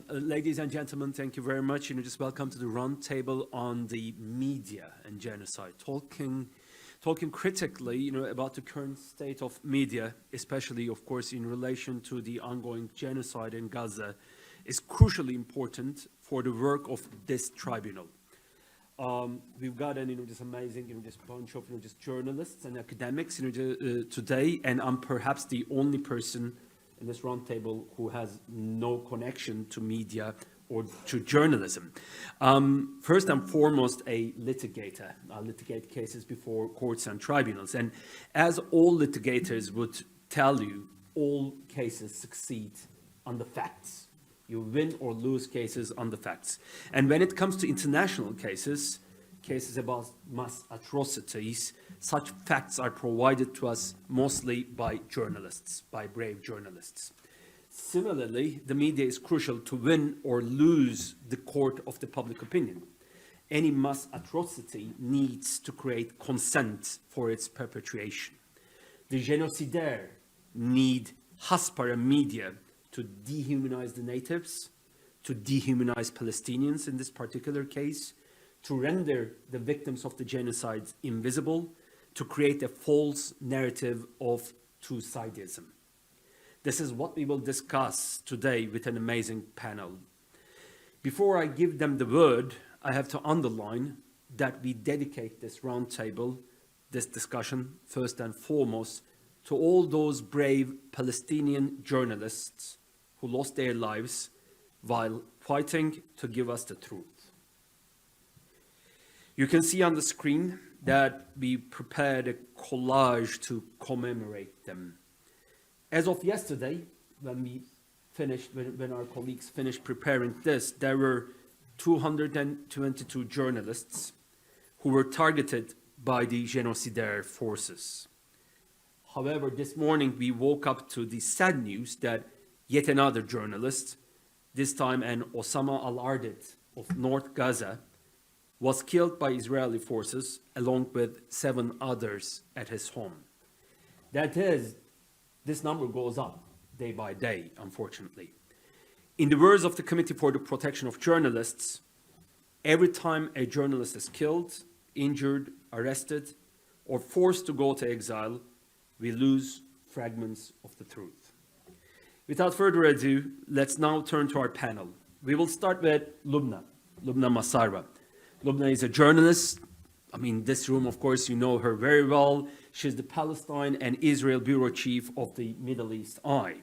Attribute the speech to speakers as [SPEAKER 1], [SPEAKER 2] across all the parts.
[SPEAKER 1] Ladies and gentlemen, thank you very much. Just welcome to the Roundtable on the media and genocide. Talking critically, about the current state of media, especially, of course, in relation to the ongoing genocide in Gaza, is crucially important for the work of this tribunal. We've got this amazing, just bunch of just journalists and academics, today, and I'm perhaps the only person in this roundtable who has no connection to media or to journalism. First and foremost, a litigator. I litigate cases before courts and tribunals. And as all litigators would tell you, all cases succeed on the facts. You win or lose cases on the facts. And when it comes to international cases about mass atrocities, such facts are provided to us mostly by journalists, by brave journalists. Similarly, the media is crucial to win or lose the court of the public opinion. Any mass atrocity needs to create consent for its perpetration. The genocidaires need Haspara media to dehumanize the natives, to dehumanize Palestinians in this particular case, to render the victims of the genocide invisible, to create a false narrative of two-sidism. This is what we will discuss today with an amazing panel. Before I give them the word, I have to underline that we dedicate this roundtable, this discussion, first and foremost, to all those brave Palestinian journalists who lost their lives while fighting to give us the truth. You can see on the screen that we prepared a collage to commemorate them. As of yesterday, when our colleagues finished preparing this, there were 222 journalists who were targeted by the genocidaire forces. However, this morning we woke up to the sad news that yet another journalist, this time an Osama al-Ardit of North Gaza, was killed by Israeli forces along with 7 others at his home. That is, this number goes up day by day, unfortunately. In the words of the Committee for the Protection of Journalists, every time a journalist is killed, injured, arrested, or forced to go to exile, we lose fragments of the truth. Without further ado, let's now turn to our panel. We will start with Lubna Masarwa. Lubna is a journalist. This room, of course, you know her very well. She's the Palestine and Israel Bureau Chief of the Middle East Eye.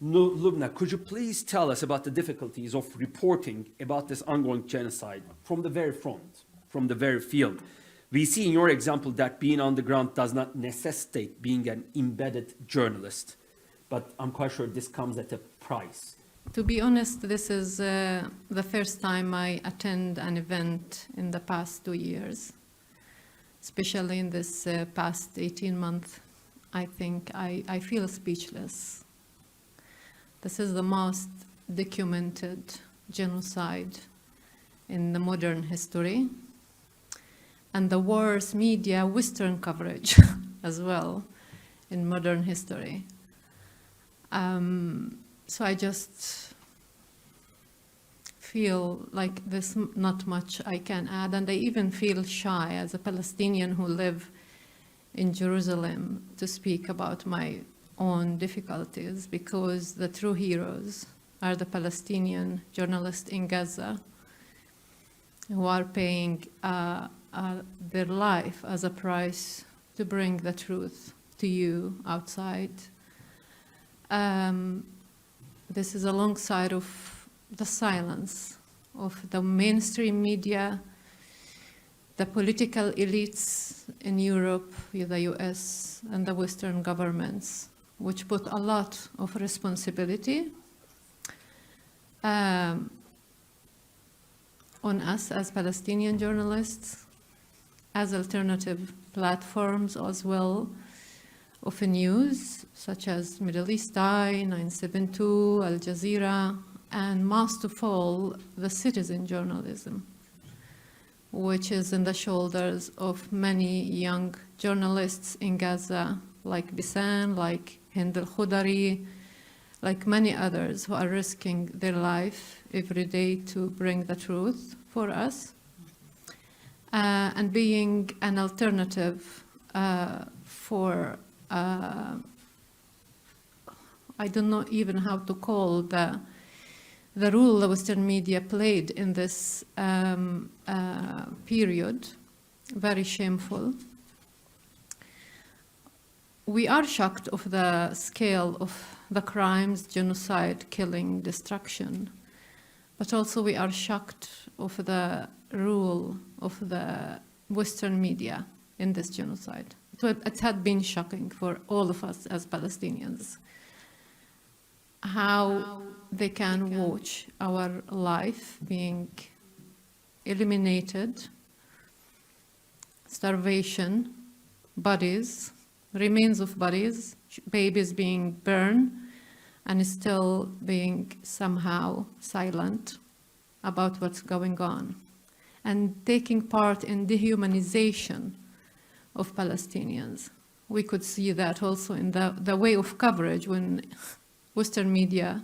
[SPEAKER 1] Lubna, could you please tell us about the difficulties of reporting about this ongoing genocide from the very front, from the very field? We see in your example that being on the ground does not necessitate being an embedded journalist, but I'm quite sure this comes at a price.
[SPEAKER 2] To be honest, this is the first time I attend an event in the past 2 years, especially in this past 18 months. I think I feel speechless. This is the most documented genocide in the modern history, and the worst media Western coverage as well in modern history. So I just feel like there's not much I can add, and I even feel shy as a Palestinian who live in Jerusalem to speak about my own difficulties, because the true heroes are the Palestinian journalists in Gaza who are paying their life as a price to bring the truth to you outside. This is alongside of the silence of the mainstream media, the political elites in Europe, the US, and the Western governments, which put a lot of responsibility on us as Palestinian journalists, as alternative platforms as well of news, such as Middle East Eye, 972, Al Jazeera, and most of all, the citizen journalism, which is in the shoulders of many young journalists in Gaza, like Bisan, like Hind al-Khudari, like many others who are risking their life every day to bring the truth for us, and being an alternative for, I don't know even how to call the role the Western media played in this period, very shameful. We are shocked of the scale of the crimes, genocide, killing, destruction, but also we are shocked of the role of the Western media in this genocide. It had been shocking for all of us as Palestinians, how they can watch our life being eliminated, starvation, bodies, remains of bodies, babies being burned, and still being somehow silent about what's going on, and taking part in dehumanization of Palestinians. We could see that also in the way of coverage when Western media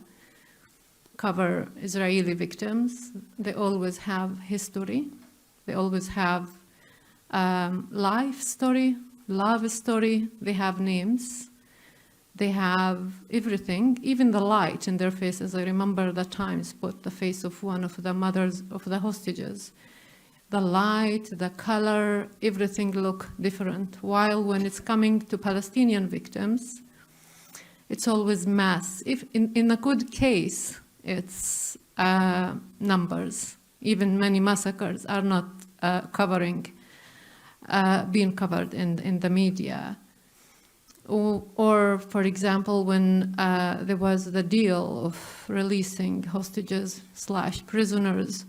[SPEAKER 2] cover Israeli victims. They always have history. They always have life story, love story. They have names. They have everything, even the light in their faces. I remember the Times put the face of one of the mothers of the hostages. The light, the color, everything look different. While when it's coming to Palestinian victims, it's always mass. If in a good case, it's numbers. Even many massacres are not being covered in the media. Or, for example, when there was the deal of releasing hostages / prisoners,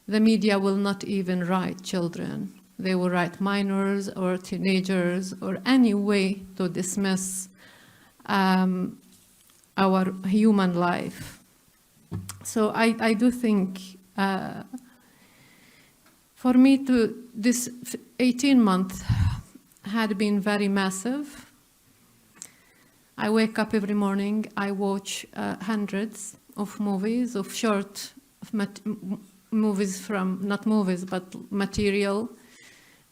[SPEAKER 2] the media will not even write children. They will write minors or teenagers or any way to dismiss our human life. So I do think, for me, this 18-month had been very massive. I wake up every morning, I watch hundreds of movies, of short movies from, not movies, but material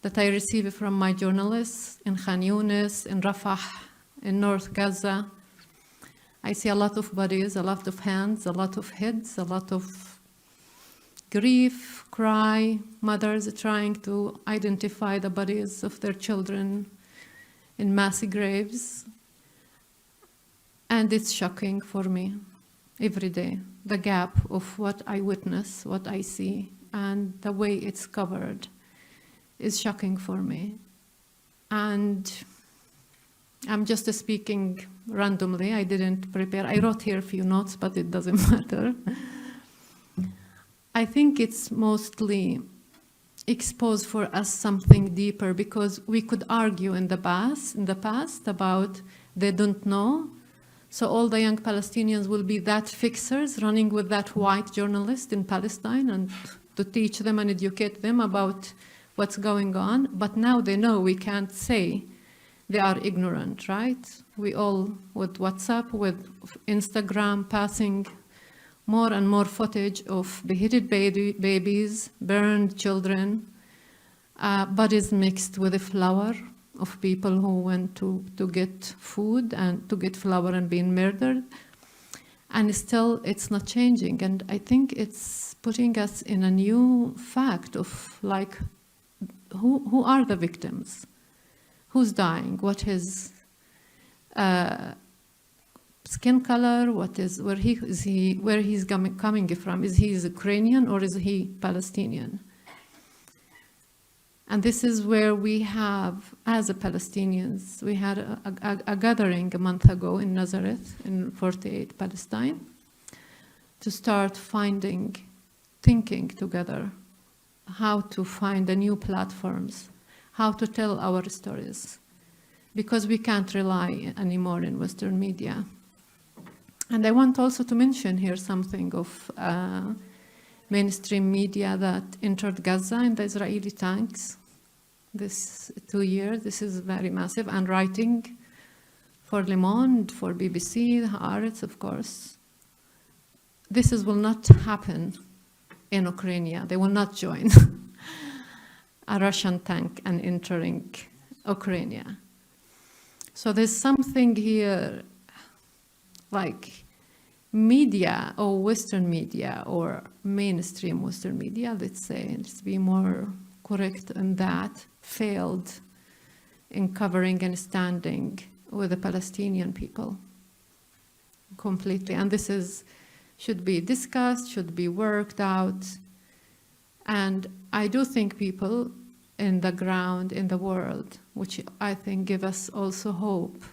[SPEAKER 2] that I receive from my journalists in Khan Yunis, in Rafah, in North Gaza. I see a lot of bodies, a lot of hands, a lot of heads, a lot of grief, cry, mothers trying to identify the bodies of their children in mass graves. And it's shocking for me every day, the gap of what I witness, what I see, and the way it's covered is shocking for me. And I'm just speaking randomly. I didn't prepare. I wrote here a few notes, but it doesn't matter. I think it's mostly exposed for us something deeper, because we could argue in the past about they don't know. So all the young Palestinians will be that fixers running with that white journalist in Palestine and to teach them and educate them about what's going on. But now they know we can't say they are ignorant, right? We all, with WhatsApp, with Instagram, passing more and more footage of beheaded babies, burned children, bodies mixed with the flour of people who went to get food and to get flour and being murdered. And still, it's not changing. And I think it's putting us in a new fact of, like, who are the victims? Who's dying? What is skin color? What is where he's coming from? Is he Ukrainian or is he Palestinian? And this is where we have, as a Palestinians, we had a gathering a month ago in Nazareth, in 48 Palestine, to start thinking together how to find the new platforms, how to tell our stories, because we can't rely anymore in Western media. And I want also to mention here something of mainstream media that entered Gaza in the Israeli tanks this 2 years. This is very massive, and writing for Le Monde, for BBC, Haaretz, of course. Will not happen in Ukraine. They will not join a Russian tank and entering Ukraine. So there's something here like media or Western media or mainstream Western media, let's say, let's be more correct in that, failed in covering and standing with the Palestinian people completely. And this should be discussed, should be worked out. And I do think people in the ground, in the world, which I think give us also hope,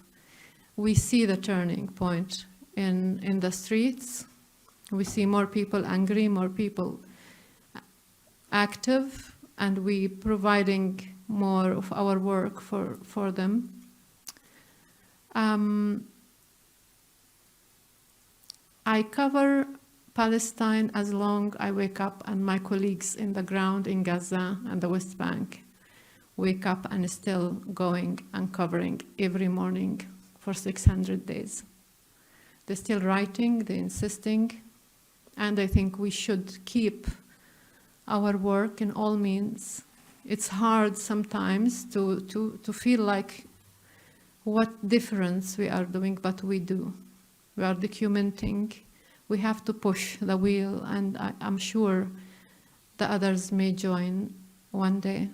[SPEAKER 2] we see the turning point in the streets. We see more people angry, more people active, and we providing more of our work for them. I cover Palestine as long I wake up and my colleagues in the ground in Gaza and the West Bank wake up and still going and covering every morning for 600 days. They're still writing, they're insisting, and I think we should keep our work in all means. It's hard sometimes to feel like what difference we are doing, but we do. We are documenting. We have to push the wheel, and I'm sure the others may join one day.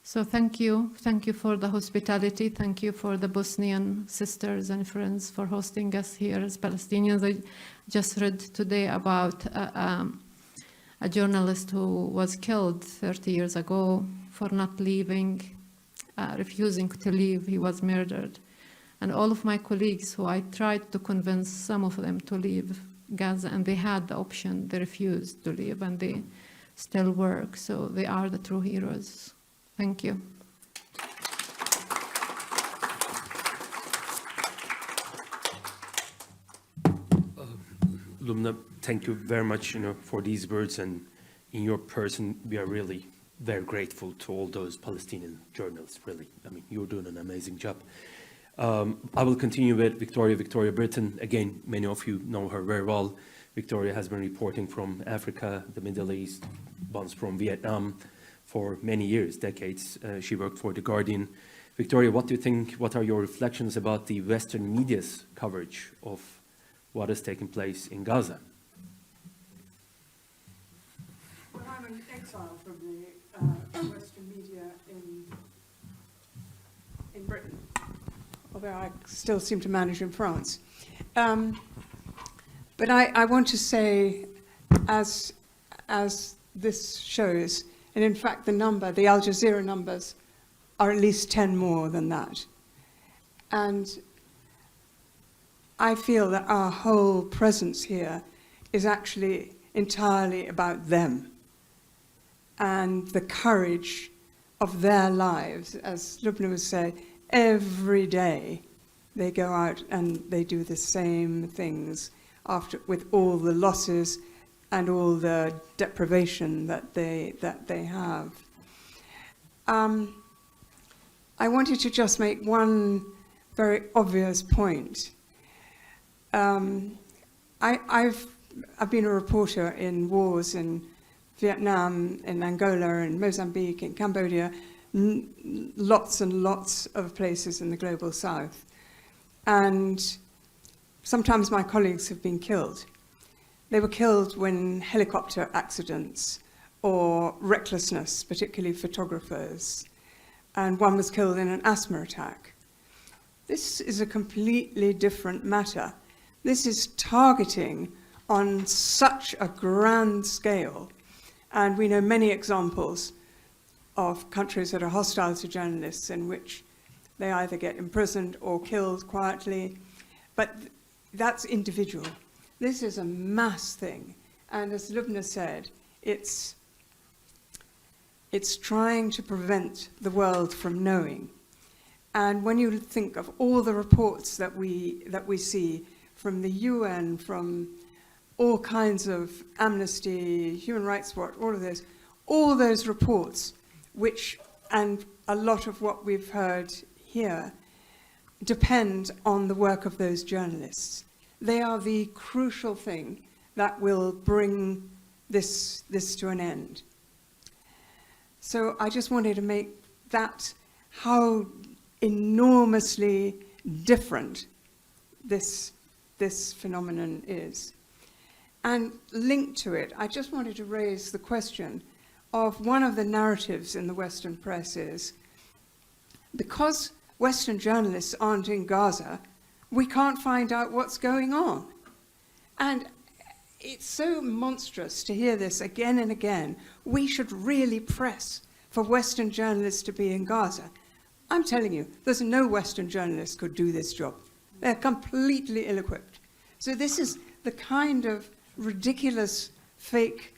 [SPEAKER 2] So thank you. Thank you for the hospitality. Thank you for the Bosnian sisters and friends for hosting us here as Palestinians. I just read today about a journalist who was killed 30 years ago for not leaving, refusing to leave. He was murdered. And all of my colleagues who I tried to convince some of them to leave Gaza, and they had the option, they refused to leave, and they still work. So they are the true heroes. Thank you.
[SPEAKER 1] Lumna, thank you very much, for these words, and in your person, we are really very grateful to all those Palestinian journalists, really. I mean, you're doing an amazing job. I will continue with Victoria Britton. Again, many of you know her very well. Victoria has been reporting from Africa, the Middle East, once from Vietnam for many years, decades. She worked for The Guardian. Victoria, what do you think, what are your reflections about the Western media's coverage of what is taking place in Gaza?
[SPEAKER 3] Well, I'm an exile from the Western media in Britain, although I still seem to manage in France. But I want to say, as this shows, and in fact the Al Jazeera numbers are at least 10 more than that. And I feel that our whole presence here is actually entirely about them and the courage of their lives. As Lubna would say, every day they go out and they do the same things with all the losses and all the deprivation that they have. I wanted to just make one very obvious point. I've been a reporter in wars in Vietnam, in Angola, in Mozambique, in Cambodia, lots and lots of places in the global south. And sometimes my colleagues have been killed. They were killed when helicopter accidents or recklessness, particularly photographers, and one was killed in an asthma attack. This is a completely different matter. This is targeting on such a grand scale, and we know many examples of countries that are hostile to journalists in which they either get imprisoned or killed quietly, but that's individual. This is a mass thing, and as Lubna said, it's trying to prevent the world from knowing. And when you think of all the reports that we see from the UN, from all kinds of Amnesty, Human Rights Watch, all those reports, and a lot of what we've heard here, depend on the work of those journalists. They are the crucial thing that will bring this to an end. So I just wanted to make that how enormously different this phenomenon is. And linked to it, I just wanted to raise the question of one of the narratives in the Western press is, because Western journalists aren't in Gaza, we can't find out what's going on. And it's so monstrous to hear this again and again. We should really press for Western journalists to be in Gaza. I'm telling you, there's no Western journalist could do this job. They're completely ill-equipped. So this is the kind of ridiculous fake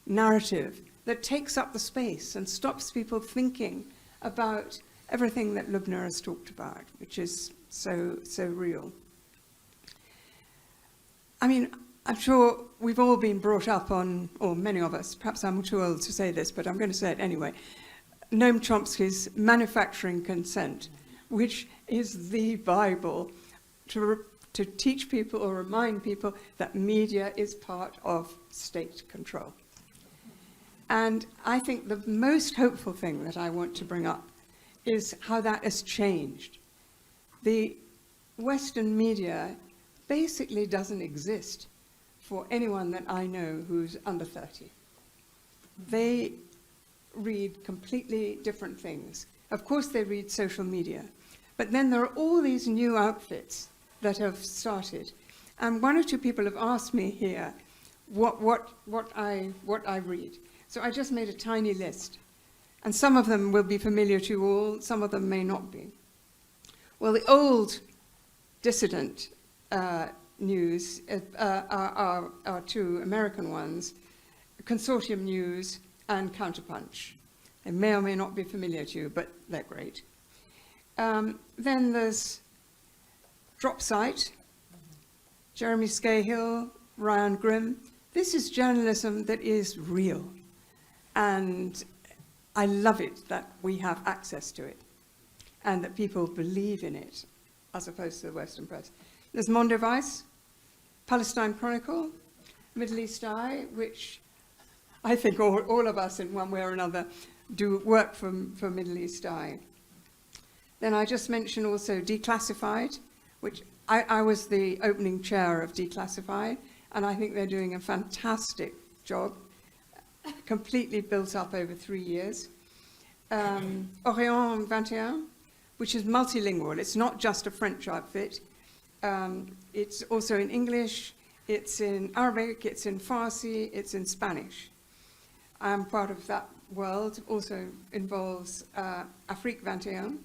[SPEAKER 3] narrative that takes up the space and stops people thinking about everything that Lubna has talked about, which is so real. I mean, I'm sure we've all been brought up on, or many of us, perhaps I'm too old to say this, but I'm going to say it anyway, Noam Chomsky's Manufacturing Consent, which is the Bible to teach people or remind people that media is part of state control. And I think the most hopeful thing that I want to bring up is how that has changed. The Western media basically doesn't exist for anyone that I know who's under 30. They read completely different things. Of course they read social media, but then there are all these new outfits that have started. And one or two people have asked me here what I read. So I just made a tiny list. And some of them will be familiar to you all, some of them may not be. Well, the old dissident news are two American ones, Consortium News and Counterpunch. They may or may not be familiar to you, but they're great. Then there's Dropsite, Jeremy Scahill, Ryan Grimm. This is journalism that is real. And I love it that we have access to it and that people believe in it as opposed to the Western press. There's Mondovice, Palestine Chronicle, Middle East Eye, which I think all of us in one way or another do work for Middle East Eye. Then I just mentioned also Declassified, which I was the opening chair of Declassified, and I think they're doing a fantastic job, completely built up over 3 years. Orient 21, which is multilingual. It's not just a French outfit. It's also in English, it's in Arabic, it's in Farsi, it's in Spanish. I'm part of that world, also involves Afrique 21.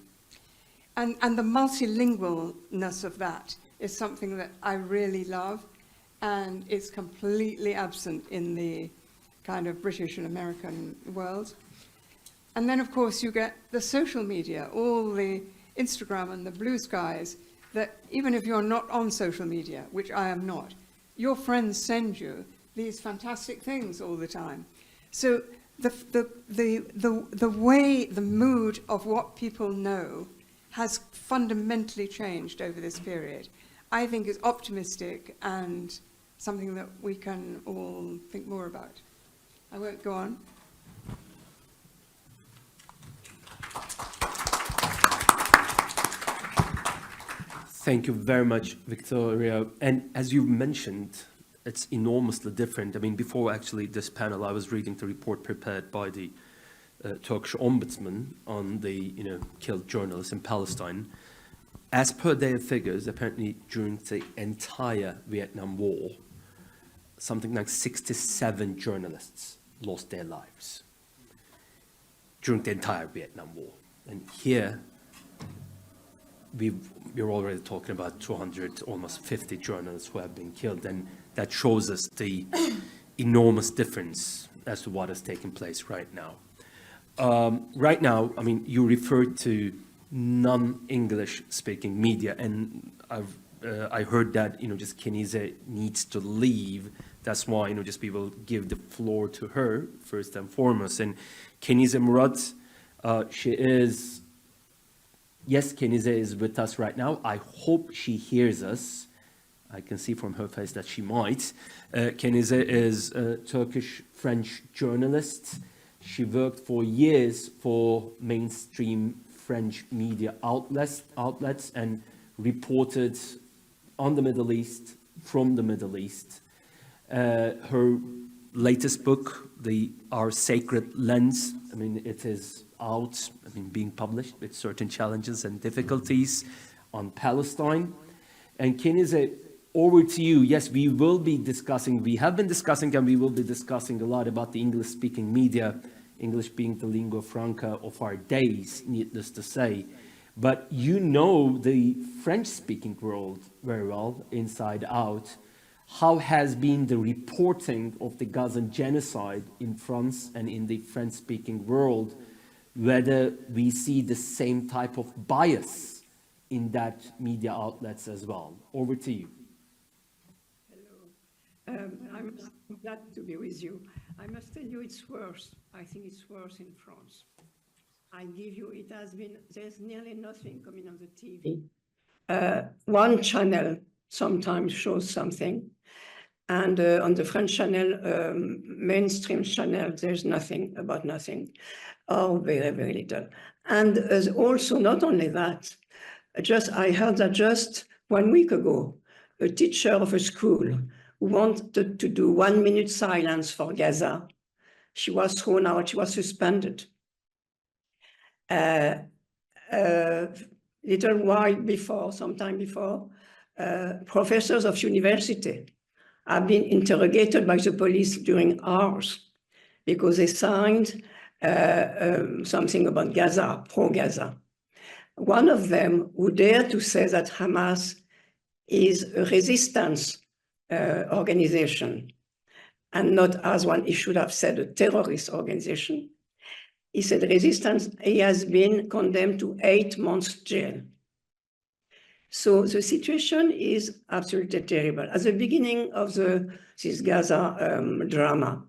[SPEAKER 3] And the multilingualness of that is something that I really love, and it's completely absent in the kind of British and American world. And then, of course, you get the social media, all the Instagram and the blue skies, that even if you're not on social media, which I am not, your friends send you these fantastic things all the time. So the way, the mood of what people know has fundamentally changed over this period. I think is optimistic and something that we can all think more about. I won't go on.
[SPEAKER 1] Thank you very much, Victoria. And as you mentioned, it's enormously different. I mean, before actually this panel, I was reading the report prepared by the Turkish ombudsman on the killed journalists in Palestine. As per their figures, apparently during the entire Vietnam War, something like 67 journalists lost their lives during the entire Vietnam War. And here, we're already talking about 200, almost 50 journalists who have been killed, and that shows us the enormous difference as to what is taking place right now. Right now, I mean, you referred to non-English speaking media, and I heard that, just Kenise needs to leave. That's why, just we will give the floor to her first and foremost. And Kenise Murat, she is Yes, Kenize is with us right now. I hope she hears us. I can see from her face that she might. Kenize is a Turkish-French journalist. She worked for years for mainstream French media outlets and reported on the Middle East, from the Middle East. Her latest book, Our Sacred Lens, I mean, it is out, I mean, being published with certain challenges and difficulties on Palestine. And Kenize, over to you. Yes, we have been discussing, and we will be discussing a lot about the English-speaking media, English being the lingua franca of our days, needless to say. But you know the French-speaking world very well, inside out. How has been the reporting of the Gazan genocide in France and in the French-speaking world, whether we see the same type of bias in that media outlets as well? Over to you.
[SPEAKER 4] Hello. I'm glad to be with you. I must tell you it's worse. I think it's worse in France. There's nearly nothing coming on the TV. One channel sometimes shows something, and on the French channel, mainstream channel, there's nothing, or very, very little. And also, not only that, I heard that just 1 week ago, a teacher of a school who wanted to do 1 minute silence for Gaza, she was thrown out, she was suspended. Little while before, sometime before, professors of university have been interrogated by the police during hours because they signed something about Gaza, pro-Gaza. One of them who dared to say that Hamas is a resistance organization and not, as he should have said, a terrorist organization. He said resistance. He has been condemned to 8 months jail. So the situation is absolutely terrible. At the beginning of this Gaza drama,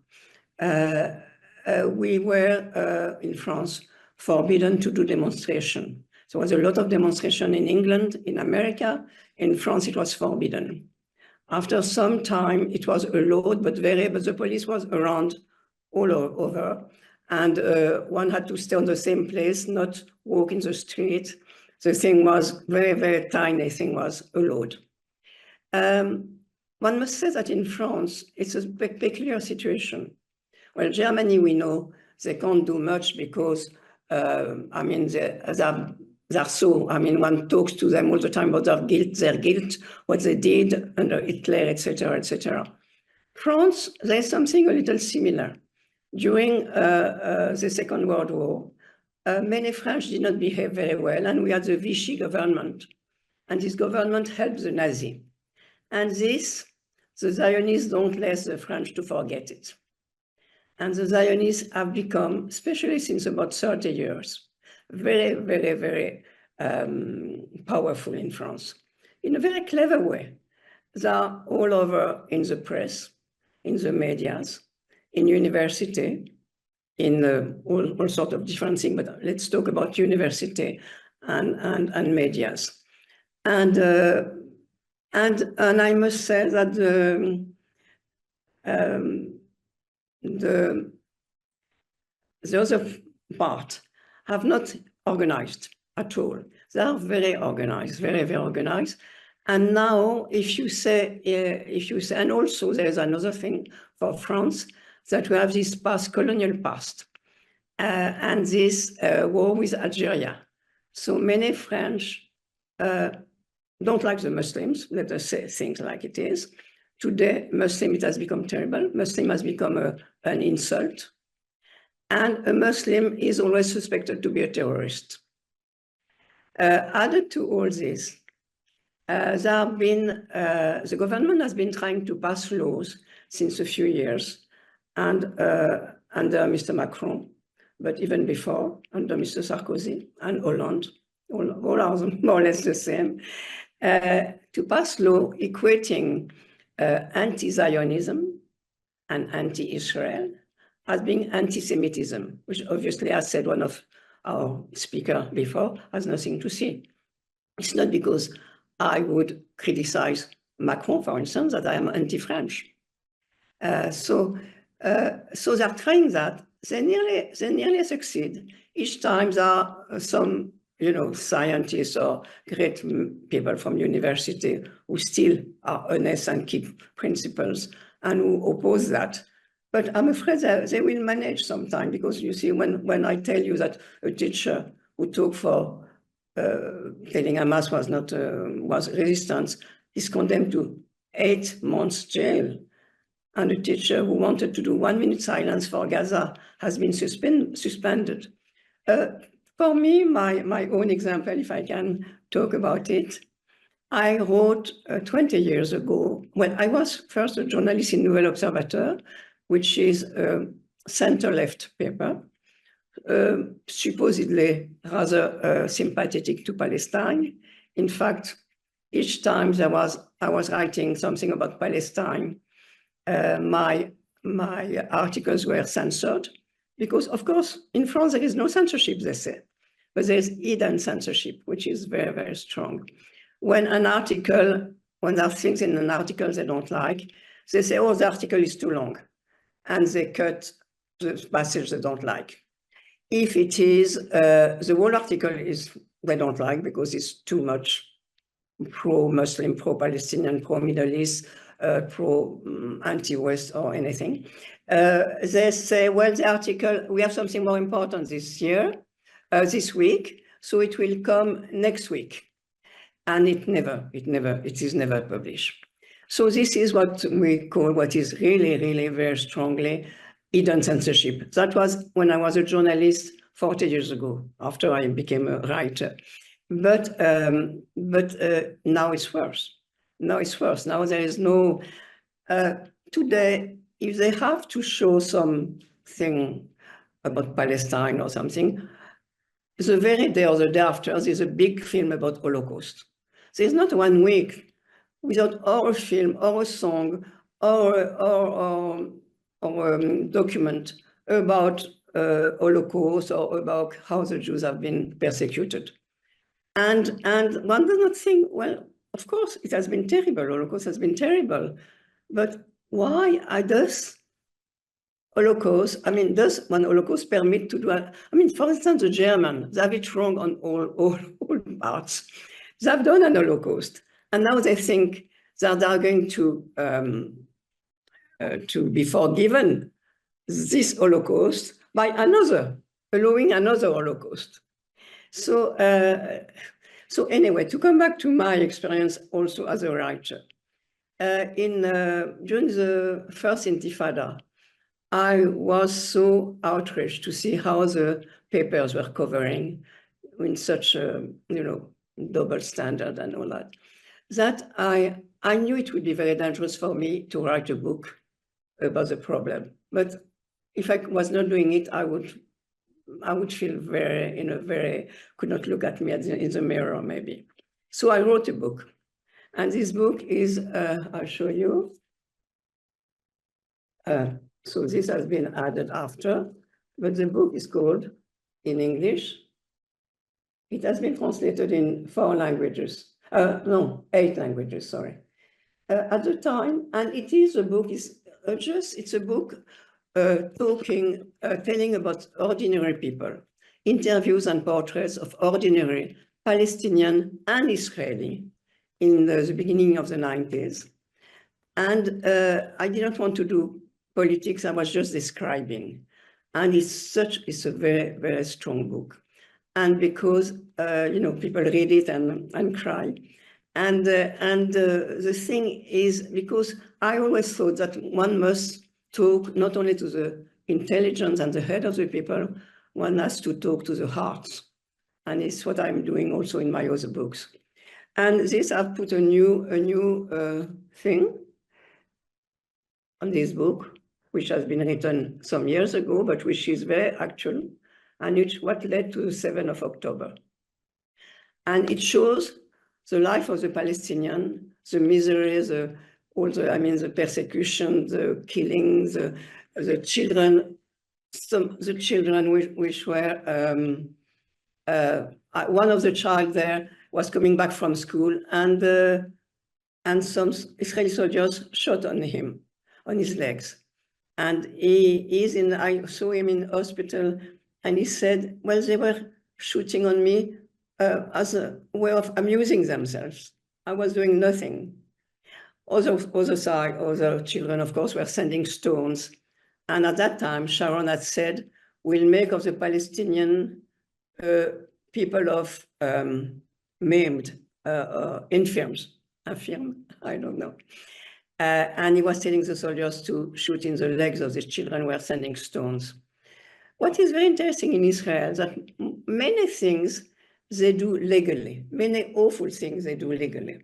[SPEAKER 4] we were in France forbidden to do demonstration. There was a lot of demonstration in England, in America. In France, it was forbidden. After some time, it was allowed, but the police was around all over. And one had to stay on the same place, not walk in the street. The thing was very, very tiny thing was allowed. One must say that in France, it's a peculiar situation. Well, Germany, we know they can't do much because, they're so, one talks to them all the time about their guilt, what they did under Hitler, etc., etc. France, there's something a little similar. During the Second World War, many French did not behave very well, and we had the Vichy government. And this government helped the Nazi. And this, the Zionists don't let the French to forget it. And the Zionists have become, especially since about 30 years, very, very, very powerful in France, in a very clever way. They are all over in the press, in the medias, in university, in all sorts of different things, but let's talk about university and medias. And I must say that the other part have not organized at all. They are very organized, very, very organized. And now, if you say, and also there's another thing for France, that we have this colonial past, and this war with Algeria. So many French don't like the Muslims, let us say things like it is. Today, Muslim, it has become terrible. Muslim has become an insult. And a Muslim is always suspected to be a terrorist. Added to all this, the government has been trying to pass laws since a few years, and under Mr. Macron, but even before, under Mr. Sarkozy and Hollande, all are more or less the same, to pass law equating anti-Zionism and anti-Israel as being anti-Semitism, which obviously, as said one of our speaker before, has nothing to say. It's not because I would criticize Macron, for instance, that I am anti-French. So they're trying that. They nearly succeed. Each time there are some, scientists or great people from university who still are honest and keep principles and who oppose that. But I'm afraid that they will manage sometime, because you see, when I tell you that a teacher who took for telling Hamas was resistance is condemned to 8 months jail, and a teacher who wanted to do 1 minute silence for Gaza has been suspended. For me, my own example, if I can talk about it, I wrote 20 years ago, when I was first a journalist in Nouvel Observateur, which is a center-left paper, supposedly rather sympathetic to Palestine. In fact, each time I was writing something about Palestine, my articles were censored, because, of course, in France there is no censorship, they say, but there's hidden censorship, which is very, very strong. When there are things in an article they don't like, they say, oh, the article is too long, and they cut the passage they don't like. If it is, the whole article they don't like because it's too much pro-Muslim, pro-Palestinian, pro-Middle East, pro-anti-West or anything. They say, well, the article, we have something more important this week, so it will come next week. And it is never published. So this is what we call, what is really, really very strongly hidden censorship. That was when I was a journalist 40 years ago, after I became a writer. But now it's worse. Now it's worse. Now there is no, today, if they have to show something about Palestine or something, the very day or the day after, there's a big film about Holocaust. There's not 1 week without or a film or a song or a document about Holocaust or about how the Jews have been persecuted. And one does not think, well, of course, it has been terrible. Holocaust has been terrible. But why does Holocaust, does one Holocaust permit to do, for instance, the Germans, they have it wrong on all parts. They have done an Holocaust, and now they think that they are going to be forgiven this Holocaust by allowing another Holocaust. So anyway, to come back to my experience also as a writer, during the first Intifada, I was so outraged to see how the papers were covering in such a, double standard and all that I knew it would be very dangerous for me to write a book about the problem. But if I was not doing it, I would feel could not look at me in the mirror, maybe. So I wrote a book. And this book is, I'll show you. So this has been added after, but the book is called, in English, it has been translated in 4 languages. 8 languages, sorry. At the time, and it is a book, it's a book telling about ordinary people, interviews and portraits of ordinary Palestinian and Israeli in the beginning of the 90s. And I didn't want to do politics, I was just describing. And it's a very, very strong book. And because, people read it and cry. And the thing is, because I always thought that one must talk not only to the intelligence and the head of the people, one has to talk to the hearts. And it's what I'm doing also in my other books. And this, I've put a new thing on this book, which has been written some years ago, but which is very actual, and it's what led to the 7th of October. And it shows the life of the Palestinian, the misery, the persecution, the killings, the children, the children which were one of the child there was coming back from school, and some Israeli soldiers shot on him, on his legs. And I saw him in hospital, and he said, well, they were shooting on me as a way of amusing themselves. I was doing nothing. Other children, of course, were sending stones. And at that time, Sharon had said, we'll make of the Palestinian people of maimed, infirm, I don't know. And he was telling the soldiers to shoot in the legs of these children who were sending stones. What is very interesting in Israel is that many things they do legally, many awful things they do legally.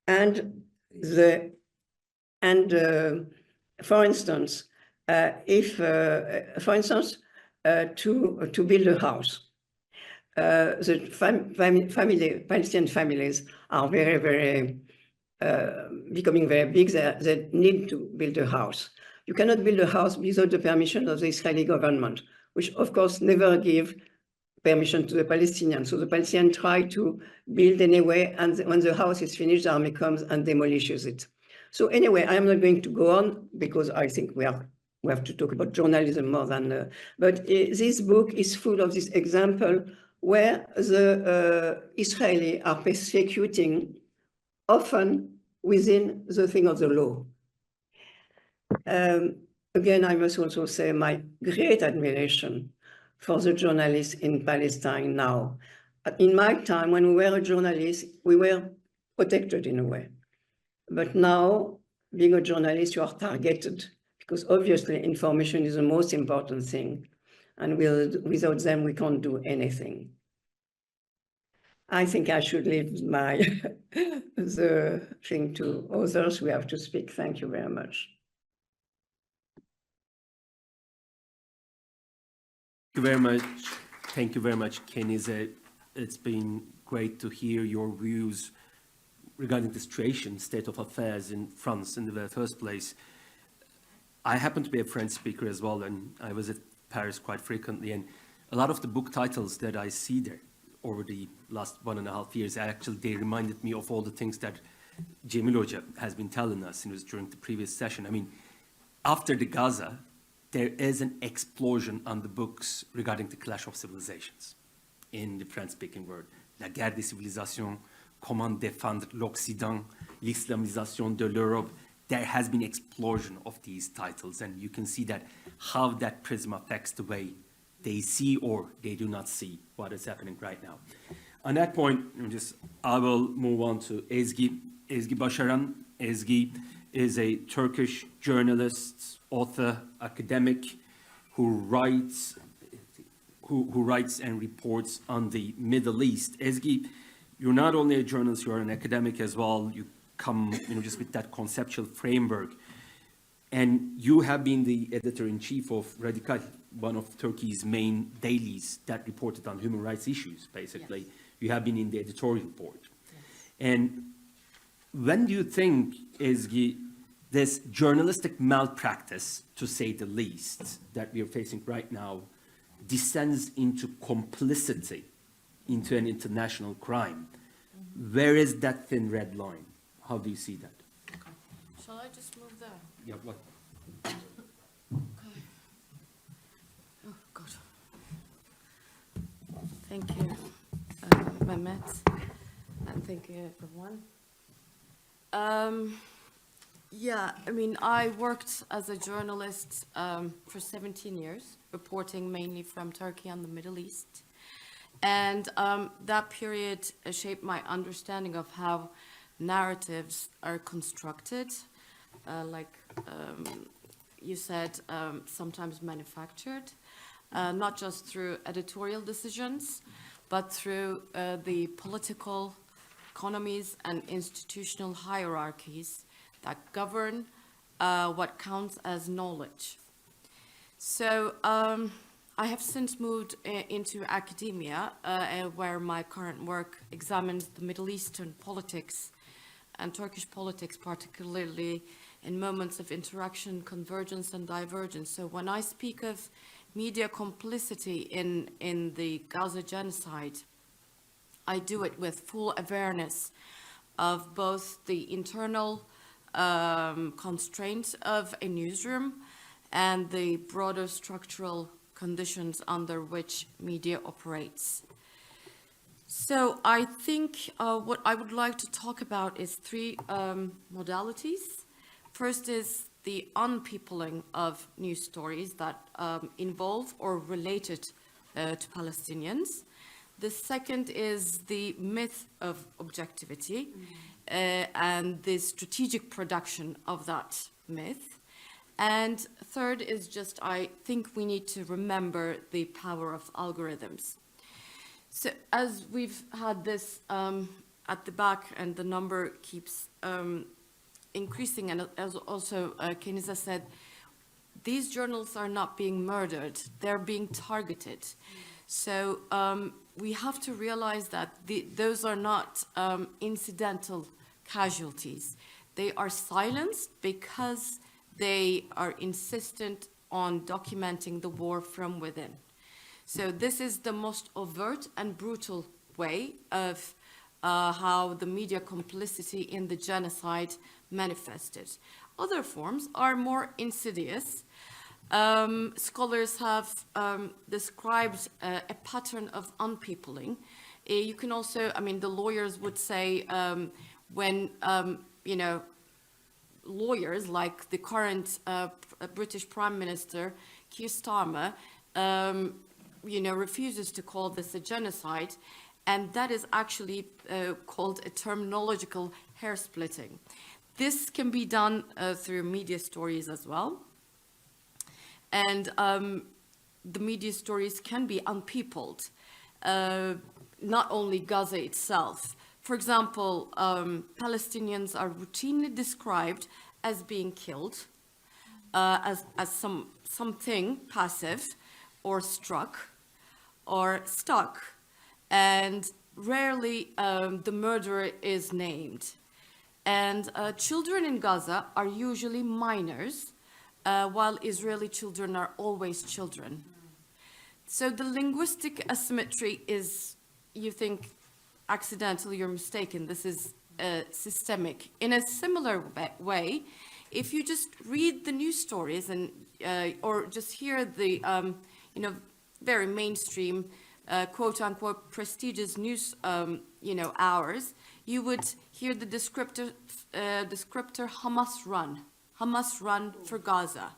[SPEAKER 4] And for instance, to build a house, the Palestinian families are very, very becoming very big. They need to build a house. You cannot build a house without the permission of the Israeli government, which of course never give permission to the Palestinians. So the Palestinians try to build anyway, and when the house is finished, the army comes and demolishes it. So anyway, I am not going to go on because I think we have to talk about journalism more than, but this book is full of this example where the Israeli are persecuting often within the thing of the law. Again, I must also say my great admiration for the journalists in Palestine now. In my time, when we were a journalist, we were protected in a way. But now, being a journalist, you are targeted because obviously information is the most important thing. And without them, we can't do anything. I think I should leave the thing to others who have to speak. Thank you very much.
[SPEAKER 1] Thank you very much. Thank you very much, Kenise. It's been great to hear your views regarding the situation, state of affairs in France in the very first place. I happen to be a French speaker as well, and I visit Paris quite frequently, and a lot of the book titles that I see there over the last 1.5 years, actually, they reminded me of all the things that Cemil Hoca has been telling us, and it was during the previous session. I mean, after the Gaza, there is an explosion on the books regarding the clash of civilizations in the French-speaking world. La guerre des civilisations, comment défendre l'Occident, l'islamisation de l'Europe. There has been explosion of these titles, and you can see that how that prism affects the way they see or they do not see what is happening right now. On that point, I will move on to Ezgi Başaran. Ezgi is a Turkish journalist, author, academic who writes and reports on the Middle East. Ezgi, you're not only a journalist, you're an academic as well. You come, just with that conceptual framework. And you have been the editor-in-chief of Radikal, one of Turkey's main dailies that reported on human rights issues, basically. Yes. You have been in the editorial board. Yes. And when do you think, Ezgi, this journalistic malpractice, to say the least, that we are facing right now, descends into complicity, into an international crime? Mm-hmm. Where is that thin red line? How do you see that?
[SPEAKER 5] Okay. Shall I just move there?
[SPEAKER 1] Yeah, what?
[SPEAKER 5] Okay. Oh, God. Thank you, Mehmet, and thank you, everyone. Yeah, I mean, I worked as a journalist for 17 years, reporting mainly from Turkey and the Middle East. And that period shaped my understanding of how narratives are constructed, like you said, sometimes manufactured, not just through editorial decisions, but through the political economies and institutional hierarchies that govern what counts as knowledge. So I have since moved into academia, where my current work examines the Middle Eastern politics and Turkish politics, particularly in moments of interaction, convergence, and divergence. So when I speak of media complicity in the Gaza genocide, I do it with full awareness of both the internal constraints of a newsroom and the broader structural conditions under which media operates. So I think what I would like to talk about is three modalities. First is the unpeopling of news stories that involve or related to Palestinians. The second is the myth of objectivity and the strategic production of that myth. And third is just, I think we need to remember the power of algorithms. So as we've had this at the back and the number keeps increasing, and as also Kenisa said, these journals are not being murdered, they're being targeted. So we have to realize that those are not incidental casualties. They are silenced because they are insistent on documenting the war from within. So this is the most overt and brutal way of how the media complicity in the genocide manifested. Other forms are more insidious. Scholars have described a pattern of unpeopling. You can also, I mean, the lawyers would say when, you know, lawyers like the current British Prime Minister, Keir Starmer, you know, refuses to call this a genocide, and that is actually called a terminological hair splitting. This can be done through media stories as well. And the media stories can be unpeopled, not only Gaza itself. For example, Palestinians are routinely described as being killed, as something passive or struck or stuck, and rarely the murderer is named. And children in Gaza are usually minors, while Israeli children are always children. So the linguistic asymmetry is, you think, accidental, you're mistaken. This is systemic. In a similar way, if you just read the news stories and or just hear the you know, very mainstream quote unquote prestigious news you know, hours, you would hear the descriptor Hamas run for Gaza,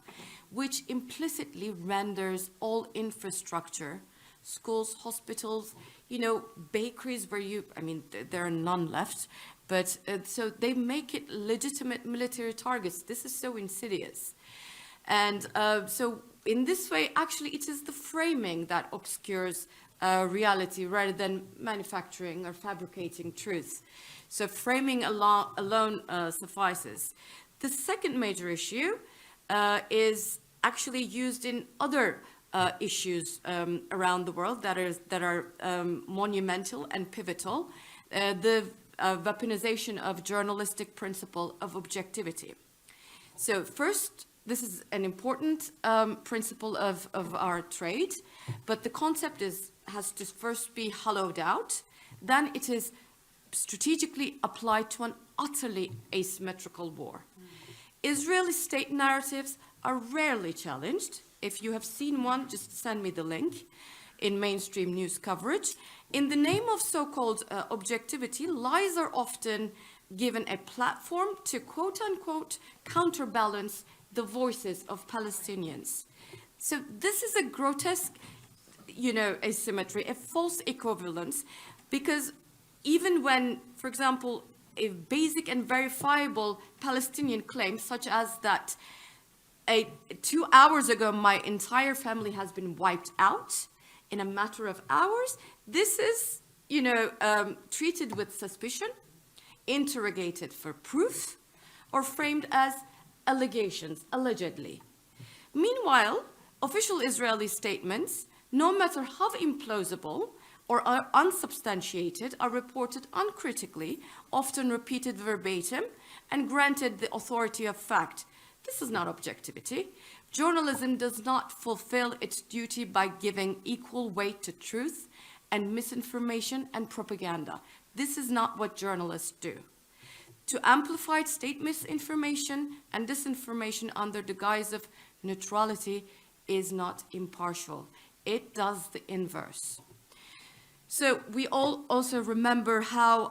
[SPEAKER 5] which implicitly renders all infrastructure, schools, hospitals, you know, bakeries where you, I mean, there are none left, but so they make it legitimate military targets. This is so insidious. And so in this way, actually, it is the framing that obscures reality rather than manufacturing or fabricating truth. So framing alone suffices. The second major issue is actually used in other issues around the world that are monumental and pivotal. The weaponization of journalistic principle of objectivity. So first, this is an important principle of our trade, but the concept has to first be hollowed out. Then it is strategically applied to an utterly asymmetrical war. Israeli state narratives are rarely challenged. If you have seen one, just send me the link in mainstream news coverage. In the name of so-called objectivity, lies are often given a platform to quote-unquote counterbalance the voices of Palestinians. So this is a grotesque, you know, asymmetry, a false equivalence, because even when, for example, a basic and verifiable Palestinian claim, such as that 2 hours ago my entire family has been wiped out in a matter of hours, this is, you know, treated with suspicion, interrogated for proof, or framed as allegations, allegedly. Meanwhile, official Israeli statements, no matter how implausible or unsubstantiated, are reported uncritically, often repeated verbatim, and granted the authority of fact. This is not objectivity. Journalism does not fulfill its duty by giving equal weight to truth and misinformation and propaganda. This is not what journalists do. To amplify state misinformation and disinformation under the guise of neutrality is not impartial. It does the inverse. So we all also remember how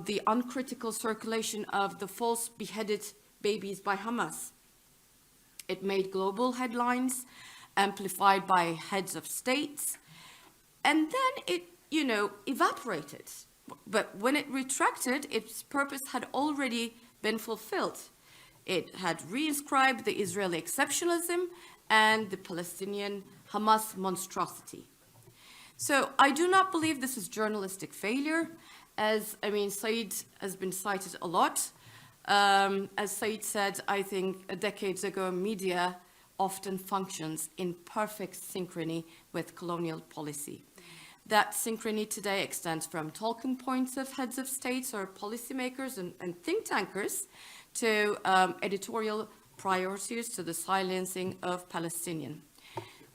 [SPEAKER 5] the uncritical circulation of the false beheaded babies by Hamas. It made global headlines, amplified by heads of states, and then it, evaporated. But when it retracted, its purpose had already been fulfilled. It had reinscribed the Israeli exceptionalism and the Palestinian Hamas monstrosity. So I do not believe this is journalistic failure, Said has been cited a lot. As Said said, I think decades ago, media often functions in perfect synchrony with colonial policy. That synchrony today extends from talking points of heads of states or policymakers and think tankers to editorial priorities to the silencing of Palestinians.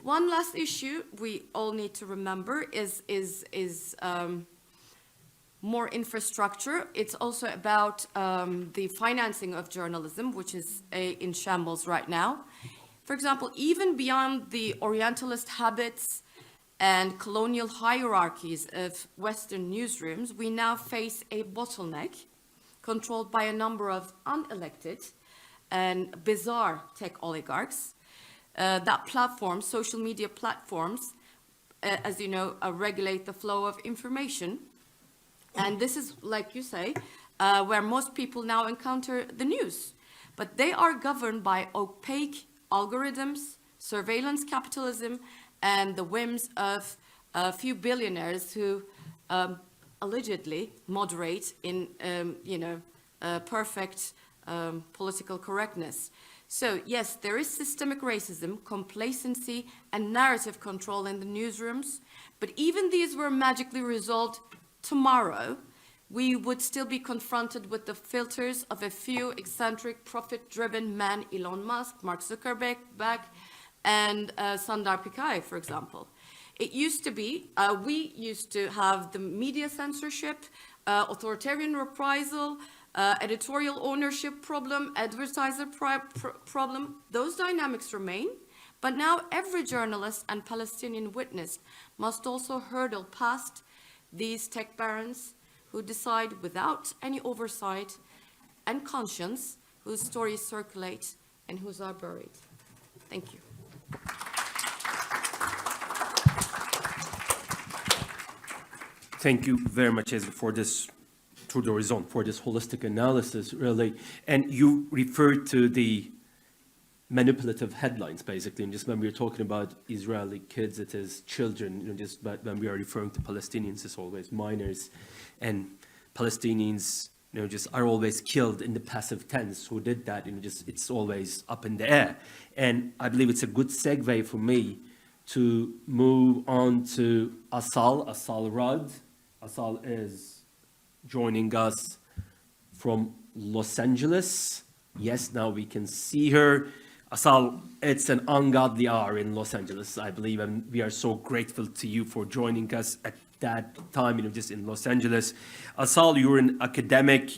[SPEAKER 5] One last issue we all need to remember is more infrastructure. It's also about the financing of journalism, which is in shambles right now. For example, even beyond the Orientalist habits and colonial hierarchies of Western newsrooms, we now face a bottleneck controlled by a number of unelected and bizarre tech oligarchs. That platform, social media platforms, as you know, regulate the flow of information. And this is, like you say, where most people now encounter the news. But they are governed by opaque algorithms, surveillance capitalism, and the whims of a few billionaires who allegedly moderate in, perfect political correctness. So yes, there is systemic racism, complacency, and narrative control in the newsrooms, but even these were magically resolved tomorrow, we would still be confronted with the filters of a few eccentric, profit-driven men, Elon Musk, Mark Zuckerberg, and Sundar Pichai, for example. It used to be, we used to have the media censorship, authoritarian reprisal, editorial ownership problem, advertiser problem. Those dynamics remain, but now every journalist and Palestinian witness must also hurdle past these tech barons who decide without any oversight and conscience whose stories circulate and whose are buried. Thank you.
[SPEAKER 1] Thank you very much, Ezra, for this tour d'horizon, for this holistic analysis, really. And you referred to the manipulative headlines, basically, and just when we are talking about Israeli kids, it is children, just but when we are referring to Palestinians, it's always minors, and Palestinians, just are always killed in the passive tense. Who did that? It's always up in the air. And I believe it's a good segue for me to move on to Asal Rudd. Asal is joining us from Los Angeles. Yes, now we can see her. Asal, it's an ungodly hour in Los Angeles, I believe, and we are so grateful to you for joining us at that time, just in Los Angeles. Asal, you're an academic.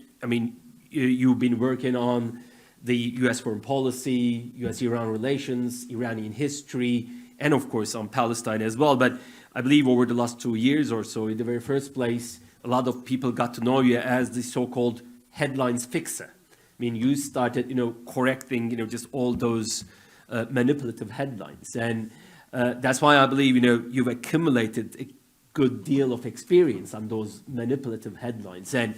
[SPEAKER 1] You've been working on the U.S. foreign policy, U.S.-Iran relations, Iranian history, and of course on Palestine as well. But I believe over the last 2 years or so, in the very first place, a lot of people got to know you as the so-called headlines fixer. You started, correcting, just all those manipulative headlines. And that's why I believe, you've accumulated a good deal of experience on those manipulative headlines. And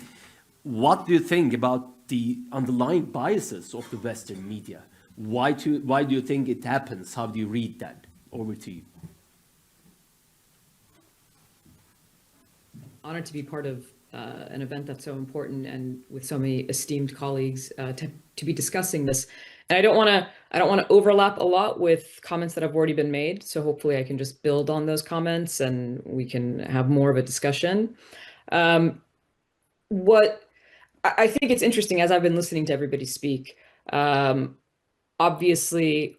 [SPEAKER 1] what do you think about the underlying biases of the Western media? Why do you think it happens? How do you read that? Over to you.
[SPEAKER 6] Honored to be part of an event that's so important and with so many esteemed colleagues to be discussing this. And I don't want to overlap a lot with comments that have already been made. So hopefully I can just build on those comments and we can have more of a discussion. What I think it's interesting as I've been listening to everybody speak, obviously,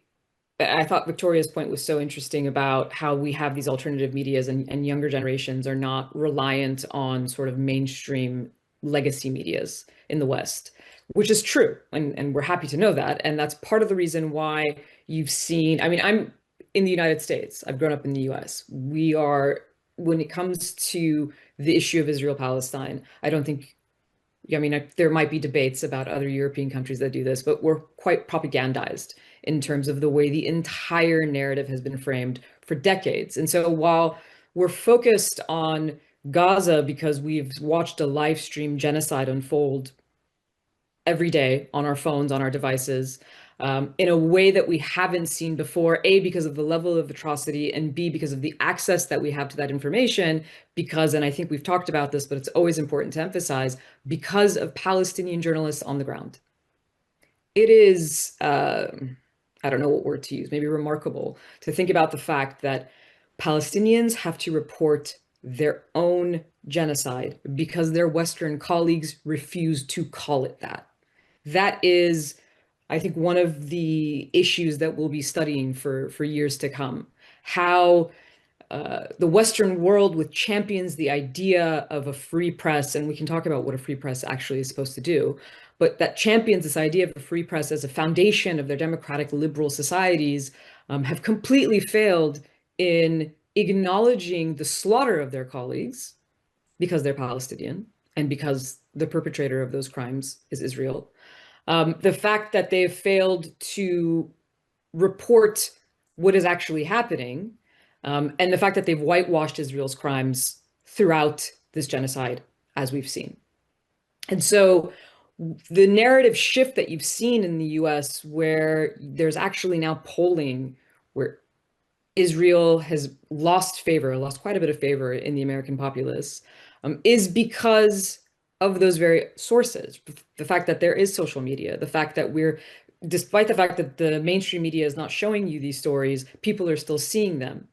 [SPEAKER 6] I thought Victoria's point was so interesting about how we have these alternative medias and younger generations are not reliant on sort of mainstream legacy medias in the West, which is true. And we're happy to know that. And that's part of the reason why you've seen, I mean, I'm in the United States. I've grown up in the US. We are, when it comes to the issue of Israel-Palestine, I don't think, I mean, there might be debates about other European countries that do this, but we're quite propagandized in terms of the way the entire narrative has been framed for decades. And so while we're focused on Gaza because we've watched a live stream genocide unfold every day on our phones, on our devices, in a way that we haven't seen before, A, because of the level of atrocity, and B, because of the access that we have to that information, because, and I think we've talked about this, but it's always important to emphasize, because of Palestinian journalists on the ground. It is, I don't know what word to use, maybe remarkable, to think about the fact that Palestinians have to report their own genocide because their Western colleagues refuse to call it that. That is, I think, one of the issues that we'll be studying for years to come. How the Western world, which champions the idea of a free press, and we can talk about what a free press actually is supposed to do, but that champions this idea of a free press as a foundation of their democratic liberal societies, have completely failed in acknowledging the slaughter of their colleagues because they're Palestinian and because the perpetrator of those crimes is Israel. The fact that they've failed to report what is actually happening, and the fact that they've whitewashed Israel's crimes throughout this genocide, as we've seen. And so the narrative shift that you've seen in the US, where there's actually now polling where Israel has lost quite a bit of favor in the American populace, is because of those very sources. The fact that there is social media, the fact that despite the fact that the mainstream media is not showing you these stories, people are still seeing them.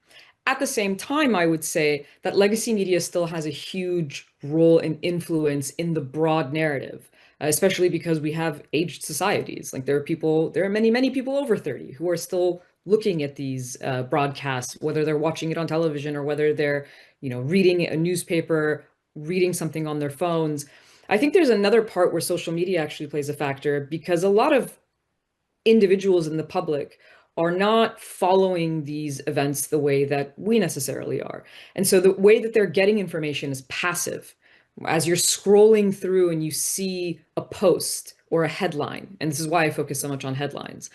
[SPEAKER 6] At the same time, I would say that legacy media still has a huge role and influence in the broad narrative, especially because we have aged societies. Like there are many, many people over 30 who are still looking at these broadcasts, whether they're watching it on television or whether they're, reading a newspaper, reading something on their phones. I think there's another part where social media actually plays a factor because a lot of individuals in the public are not following these events the way that we necessarily are. And so the way that they're getting information is passive. As you're scrolling through and you see a post or a headline, and this is why I focus so much on headlines,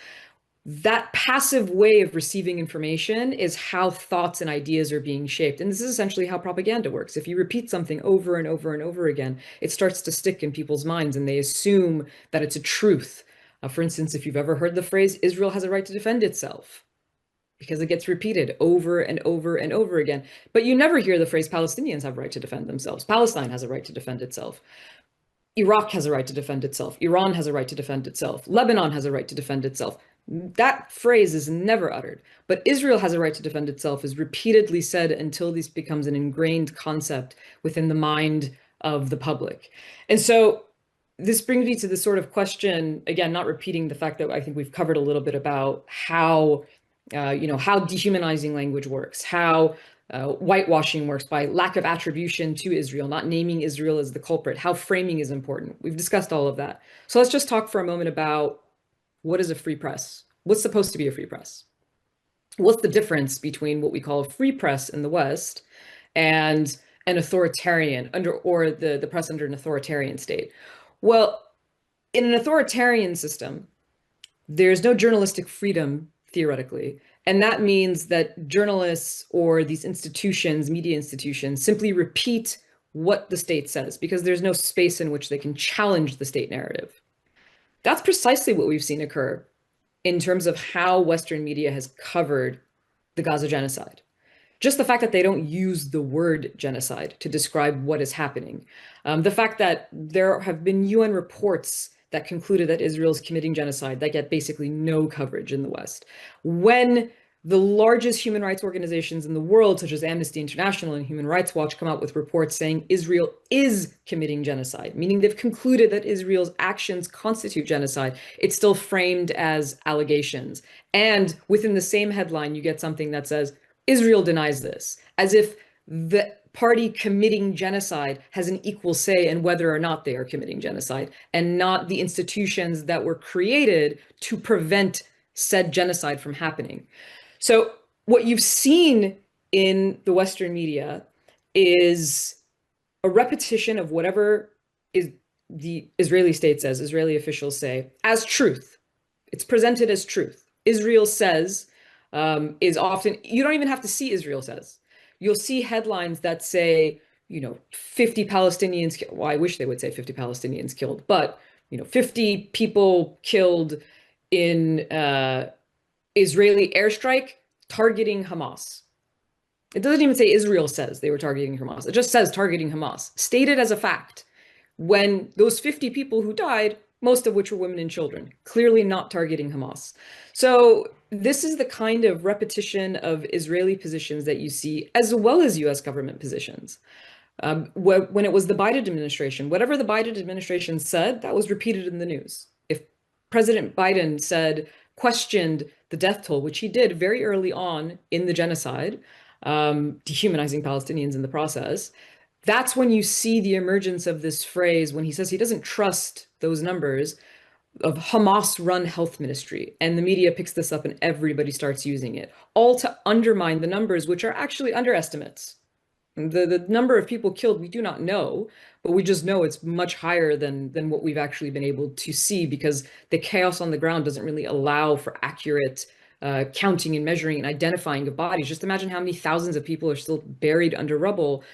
[SPEAKER 6] that passive way of receiving information is how thoughts and ideas are being shaped. And this is essentially how propaganda works. If you repeat something over and over and over again, it starts to stick in people's minds and they assume that it's a truth. For instance, if you've ever heard the phrase, Israel has a right to defend itself, because it gets repeated over and over and over again. But you never hear the phrase, Palestinians have a right to defend themselves. Palestine has a right to defend itself. Iraq has a right to defend itself. Iran has a right to defend itself. Lebanon has a right to defend itself. That phrase is never uttered, but Israel has a right to defend itself is repeatedly said until this becomes an ingrained concept within the mind of the public. And so this brings me to the sort of question, again, not repeating the fact that I think we've covered a little bit about how, how dehumanizing language works, how whitewashing works by lack of attribution to Israel, not naming Israel as the culprit, how framing is important. We've discussed all of that. So let's just talk for a moment about what is a free press? What's supposed to be a free press? What's the difference between what we call a free press in the West and an authoritarian or the press under an authoritarian state? Well, in an authoritarian system, there's no journalistic freedom, theoretically. And that means that journalists or these institutions, media institutions, simply repeat what the state says because there's no space in which they can challenge the state narrative. That's precisely what we've seen occur in terms of how Western media has covered the Gaza genocide. Just the fact that they don't use the word genocide to describe what is happening. The fact that there have been UN reports that concluded that Israel is committing genocide that get basically no coverage in the West. When the largest human rights organizations in the world, such as Amnesty International and Human Rights Watch, come out with reports saying Israel is committing genocide, meaning they've concluded that Israel's actions constitute genocide. It's still framed as allegations. And within the same headline, you get something that says, Israel denies this, as if the party committing genocide has an equal say in whether or not they are committing genocide, and not the institutions that were created to prevent said genocide from happening. So what you've seen in the Western media is a repetition of whatever is the Israeli state says, Israeli officials say, as truth. It's presented as truth. Israel says is often, you don't even have to see Israel says. You'll see headlines that say, 50 Palestinians, well, I wish they would say 50 Palestinians killed, but, 50 people killed in Israeli airstrike targeting Hamas. It doesn't even say Israel says they were targeting Hamas. It just says targeting Hamas, stated as a fact. When those 50 people who died, most of which were women and children, clearly not targeting Hamas. So this is the kind of repetition of Israeli positions that you see, as well as US government positions. When it was the Biden administration, whatever the Biden administration said, that was repeated in the news. If President Biden questioned the death toll, which he did very early on in the genocide, dehumanizing Palestinians in the process, that's when you see the emergence of this phrase when he says he doesn't trust those numbers of Hamas-run health ministry. And the media picks this up and everybody starts using it, all to undermine the numbers, which are actually underestimates. The number of people killed, we do not know, but we just know it's much higher than what we've actually been able to see, because the chaos on the ground doesn't really allow for accurate counting and measuring and identifying of bodies. Just imagine how many thousands of people are still buried under rubble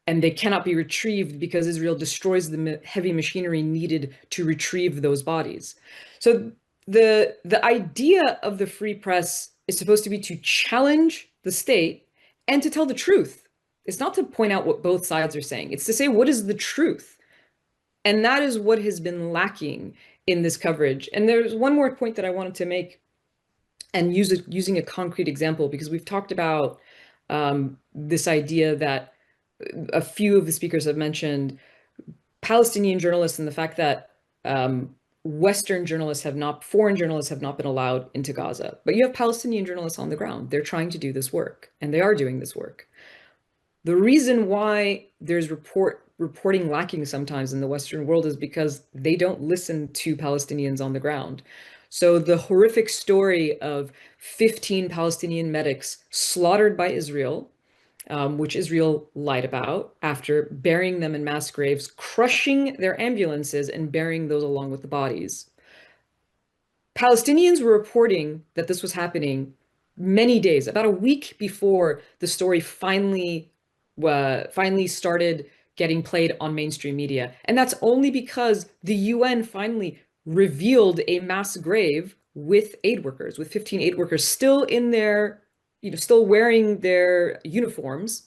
[SPEAKER 6] and they cannot be retrieved because Israel destroys the heavy machinery needed to retrieve those bodies. So the idea of the free press is supposed to be to challenge the state and to tell the truth. It's not to point out what both sides are saying. It's to say, what is the truth? And that is what has been lacking in this coverage. And there's one more point that I wanted to make, and using a concrete example, because we've talked about this idea that a few of the speakers have mentioned Palestinian journalists and the fact that Western journalists foreign journalists have not been allowed into Gaza. But you have Palestinian journalists on the ground. They're trying to do this work, and they are doing this work. The reason why there's reporting lacking sometimes in the Western world is because they don't listen to Palestinians on the ground. So the horrific story of 15 Palestinian medics slaughtered by Israel, which Israel lied about, after burying them in mass graves, crushing their ambulances and burying those along with the bodies. Palestinians were reporting that this was happening many days, about a week before the story finally started getting played on mainstream media. And that's only because the UN finally revealed a mass grave with aid workers, with 15 aid workers still in their, still wearing their uniforms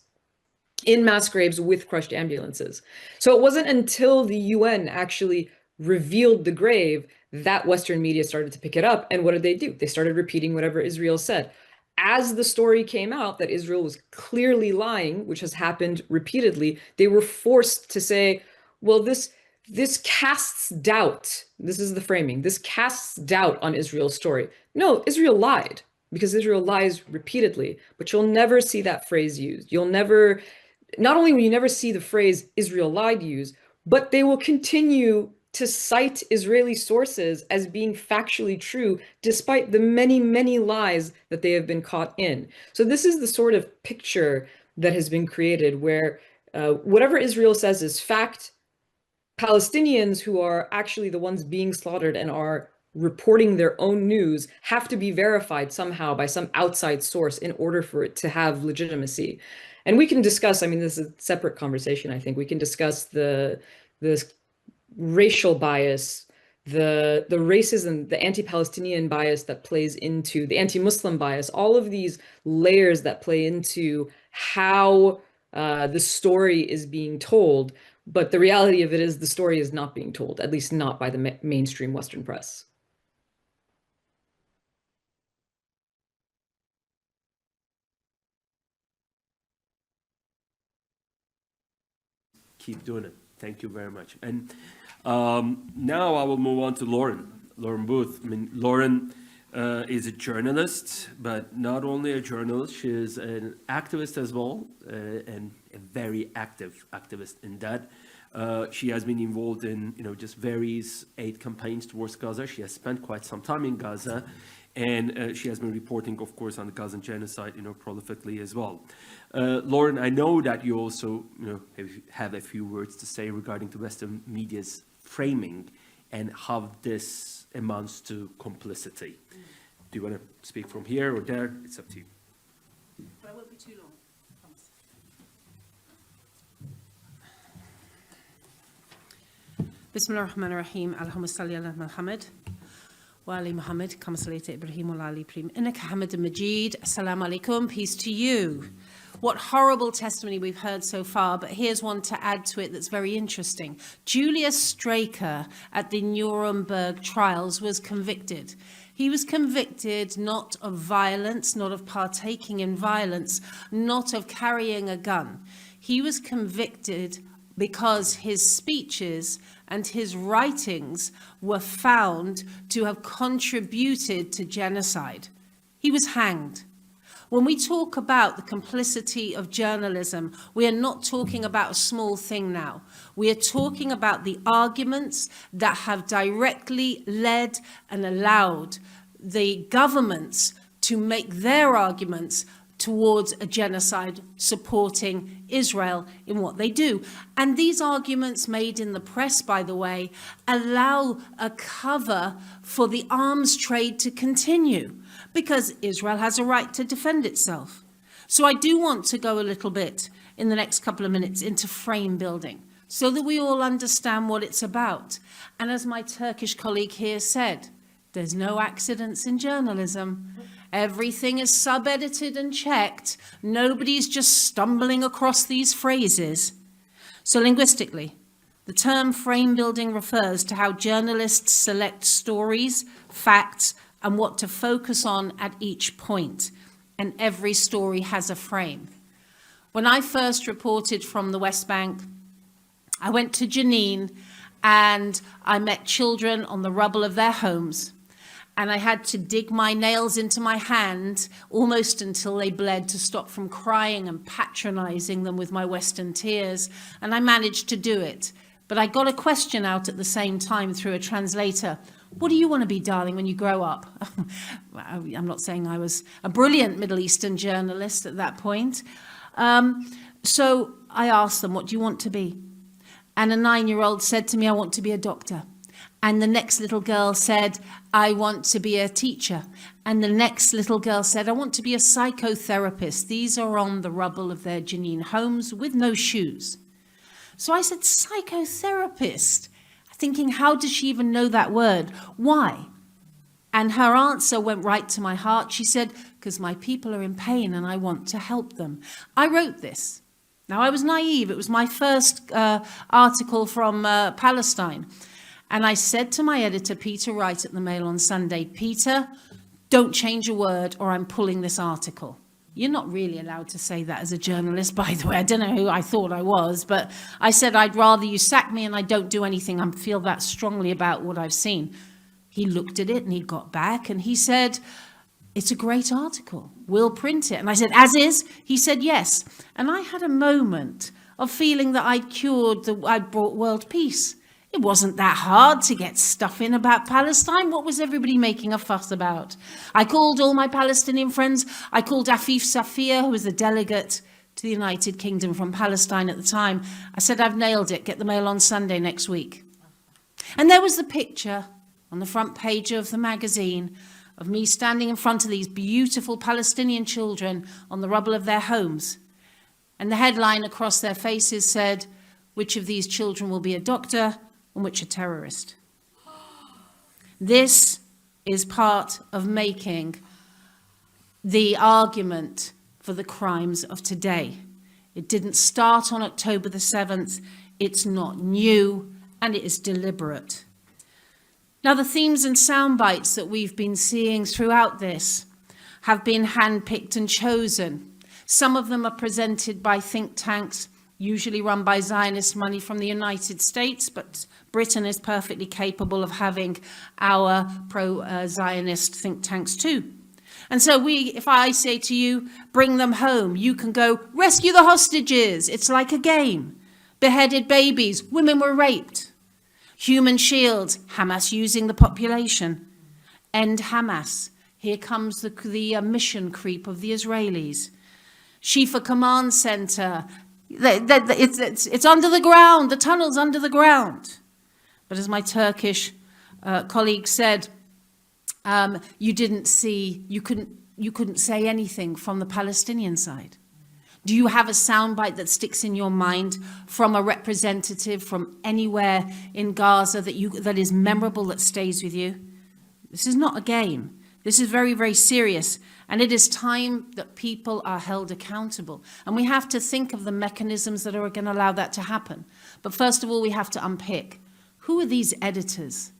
[SPEAKER 6] in mass graves with crushed ambulances. So it wasn't until the UN actually revealed the grave that Western media started to pick it up. And what did they do? They started repeating whatever Israel said. As the story came out that Israel was clearly lying, which has happened repeatedly, they were forced to say, well, this casts doubt. This is the framing. This casts doubt on Israel's story. No, Israel lied, because Israel lies repeatedly, but you'll never see that phrase used. Not only will you never see the phrase Israel lied used, but they will continue to cite Israeli sources as being factually true, despite the many, many lies that they have been caught in. So this is the sort of picture that has been created where whatever Israel says is fact. Palestinians, who are actually the ones being slaughtered and are reporting their own news, have to be verified somehow by some outside source in order for it to have legitimacy. And we can discuss, this is a separate conversation, I think. We can discuss the racial bias, the racism, the anti-Palestinian bias that plays into the anti-Muslim bias, all of these layers that play into how the story is being told. But the reality of it is the story is not being told, at least not by the mainstream Western press.
[SPEAKER 1] keep doing it. Thank you very much. And now I will move on to Lauren Booth. I mean, Lauren is a journalist, but not only a journalist, she is an activist as well, and a very active activist in that. She has been involved in, just various aid campaigns towards Gaza. She has spent quite some time in Gaza, and she has been reporting, of course, on the Gazan genocide, prolifically as well. Lauren, I know that you also, have a few words to say regarding the Western media's framing and how this amounts to complicity. Do you want to speak from here or there? It's up to you.
[SPEAKER 7] But I won't be too long, I promise. Bismillah ar-Rahman ar-Rahim, Allahumma salli ala Muhammad, wa ali Muhammad, kama sallaita Ibrahim wa ali Ibrahim, innaka Hamidun Majid, assalamu alaikum, peace to you. What horrible testimony we've heard so far, but here's one to add to it that's very interesting. Julius Straker at the Nuremberg trials was convicted. He was convicted not of violence, not of partaking in violence, not of carrying a gun. He was convicted because his speeches and his writings were found to have contributed to genocide. He was hanged. When we talk about the complicity of journalism, we are not talking about a small thing now. We are talking about the arguments that have directly led and allowed the governments to make their arguments towards a genocide supporting Israel in what they do. And these arguments made in the press, by the way, allow a cover for the arms trade to continue, because Israel has a right to defend itself. So I do want to go a little bit in the next couple of minutes into frame building so that we all understand what it's about. And as my Turkish colleague here said, there's no accidents in journalism. Everything is sub-edited and checked. Nobody's just stumbling across these phrases. So linguistically, the term frame building refers to how journalists select stories, facts, and what to focus on at each point. And every story has a frame. When I first reported from the West Bank, I went to Jenin and I met children on the rubble of their homes. And I had to dig my nails into my hand almost until they bled to stop from crying and patronizing them with my Western tears. And I managed to do it. But I got a question out at the same time through a translator. What do you want to be, darling, when you grow up? I'm not saying I was a brilliant Middle Eastern journalist at that point. So I asked them, what do you want to be? And a 9-year-old said to me, I want to be a doctor. And the next little girl said, I want to be a teacher. And the next little girl said, I want to be a psychotherapist. These are on the rubble of their Jenin homes with no shoes. So I said, psychotherapist, thinking, how does she even know that word? Why? And her answer went right to my heart. She said, because my people are in pain and I want to help them. I wrote this. Now, I was naive. It was my first article from Palestine. And I said to my editor, Peter Wright at the Mail on Sunday, Peter, don't change a word or I'm pulling this article. You're not really allowed to say that as a journalist, by the way. I don't know who I thought I was, but I said, I'd rather you sack me and I don't do anything. I feel that strongly about what I've seen. He looked at it and he got back and he said, it's a great article. We'll print it. And I said, as is? He said, yes. And I had a moment of feeling that I'd brought world peace. It wasn't that hard to get stuff in about Palestine. What was everybody making a fuss about? I called all my Palestinian friends. I called Afif Safia, who was the delegate to the United Kingdom from Palestine at the time. I said, I've nailed it. Get the Mail on Sunday next week. And there was the picture on the front page of the magazine of me standing in front of these beautiful Palestinian children on the rubble of their homes. And the headline across their faces said, which of these children will be a doctor and which a terrorist? This is part of making the argument for the crimes of today. It didn't start on October the 7th. It's not new, and it is deliberate. Now, the themes and sound bites that we've been seeing throughout this have been handpicked and chosen. Some of them are presented by think tanks. usually run by Zionist money from the United States, but Britain is perfectly capable of having our pro-Zionist think tanks too. And so if I say to you, bring them home, you can go, rescue the hostages. It's like a game. Beheaded babies, women were raped. Human shields, Hamas using the population. End Hamas. Here comes the mission creep of the Israelis. Shifa Command Center. It's under the ground. The tunnel's under the ground. But as my Turkish colleague said, you couldn't say anything from the Palestinian side. Do you have a soundbite that sticks in your mind from a representative from anywhere in Gaza that is memorable, that stays with you? This is not a game. This is very, very serious. And it is time that people are held accountable. And we have to think of the mechanisms that are going to allow that to happen. But first of all, we have to unpick. Who are these editors?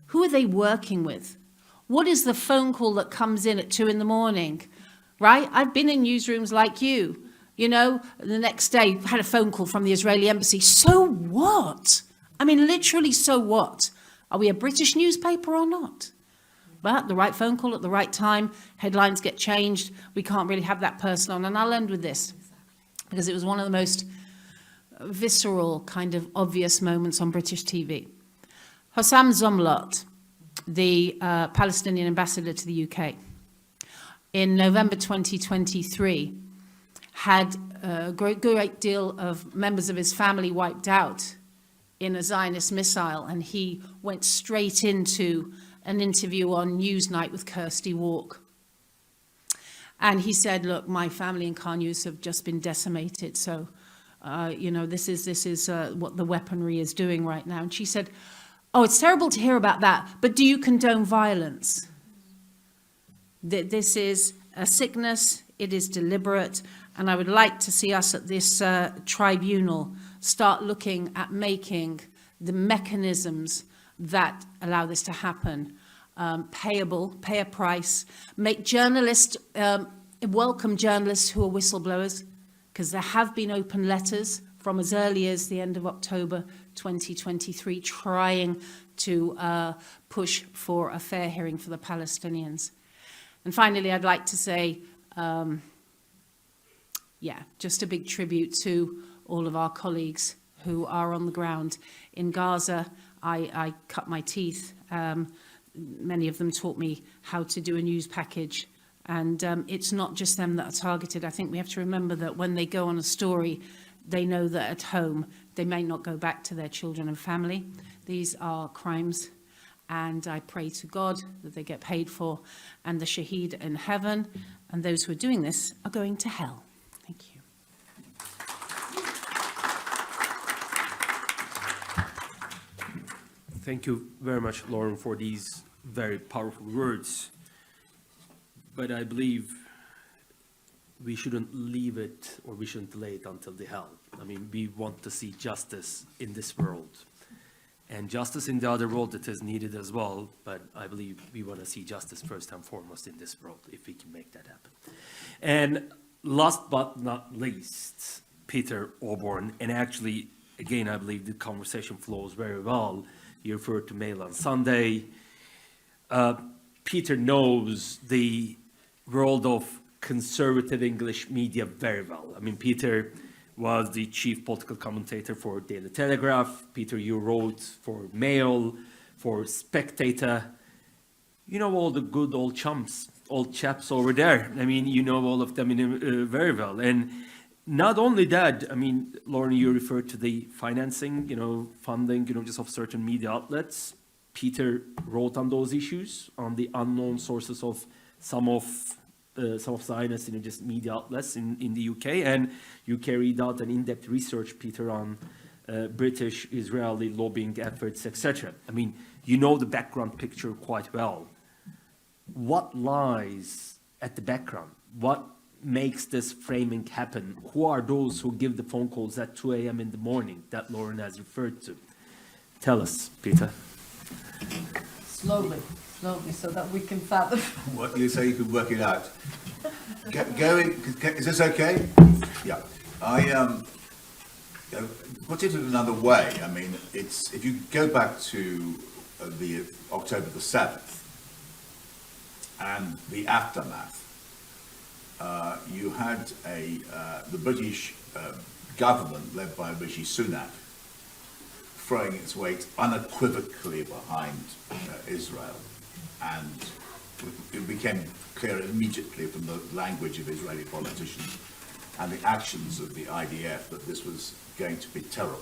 [SPEAKER 7] Who are they working with? What is the phone call that comes in at 2 a.m, right? I've been in newsrooms like you. You know, the next day, I had a phone call from the Israeli embassy. So what? I mean, literally, so what? Are we a British newspaper or not? But the right phone call at the right time, headlines get changed. We can't really have that person on. And I'll end with this, because it was one of the most visceral, kind of obvious moments on British TV. Hossam Zomlot, the Palestinian ambassador to the UK, in November 2023, had a great deal of members of his family wiped out in a Zionist missile, and he went straight into an interview on Newsnight with Kirsty Walk. And he said, look, my family in Khan Yunus have just been decimated, so, you know, this is what the weaponry is doing right now. And she said, oh, it's terrible to hear about that, but do you condone violence? This is a sickness, it is deliberate, and I would like to see us at this tribunal start looking at making the mechanisms that allow this to happen payable, pay a price, make journalists, welcome journalists who are whistleblowers, because there have been open letters from as early as the end of October 2023 trying to push for a fair hearing for the Palestinians. And finally, I'd like to say, just a big tribute to all of our colleagues who are on the ground. In Gaza, I cut my teeth. Many of them taught me how to do a news package. And it's not just them that are targeted. I think we have to remember that when they go on a story, they know that at home, they may not go back to their children and family. These are crimes. And I pray to God that they get paid for, and the shaheed in heaven, and those who are doing this are going to hell. Thank you.
[SPEAKER 1] Thank you very much, Lauren, for these very powerful words. But I believe we shouldn't leave it, or we shouldn't delay it until the hell. I mean, we want to see justice in this world. And justice in the other world that is needed as well, but I believe we want to see justice first and foremost in this world, if we can make that happen. And last but not least, Peter Auburn, and actually, again, I believe the conversation flows very well. You referred to Mail on Sunday. Peter knows the world of conservative English media very well. I mean, Peter was the chief political commentator for Daily Telegraph. Peter, you wrote for Mail, for Spectator. You know all the good old chumps, old chaps over there. I mean, you know all of them very well. And not only that, I mean, Lauren, you referred to the financing, funding, just of certain media outlets. Peter wrote on those issues, on the unknown sources of some of Zionist, just media outlets in the UK, and you carried out an in-depth research, Peter, on British-Israeli lobbying efforts, etc. I mean, you know the background picture quite well. What lies at the background? What makes this framing happen? Who are those who give the phone calls at 2 a.m. in the morning that Lauren has referred to? Tell us, Peter.
[SPEAKER 7] Slowly, so that we can fathom.
[SPEAKER 8] What you say, you can work it out. Going, is this okay? Yeah. put it in another way, I mean, it's, if you go back to the October the 7th and the aftermath, you had the British government led by Rishi Sunak throwing its weight unequivocally behind Israel, and it became clear immediately from the language of Israeli politicians and the actions of the IDF that this was going to be terrible.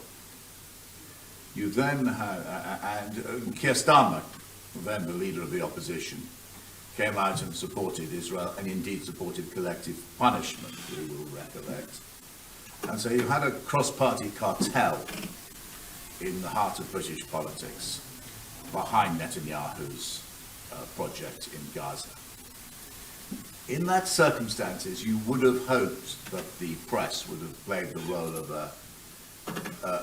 [SPEAKER 8] You then had, and Keir Starmer, then the leader of the opposition, came out and supported Israel, and indeed supported collective punishment, we will recollect. And so you had a cross-party cartel in the heart of British politics behind Netanyahu's project in Gaza. In that circumstances, you would have hoped that the press would have played the role of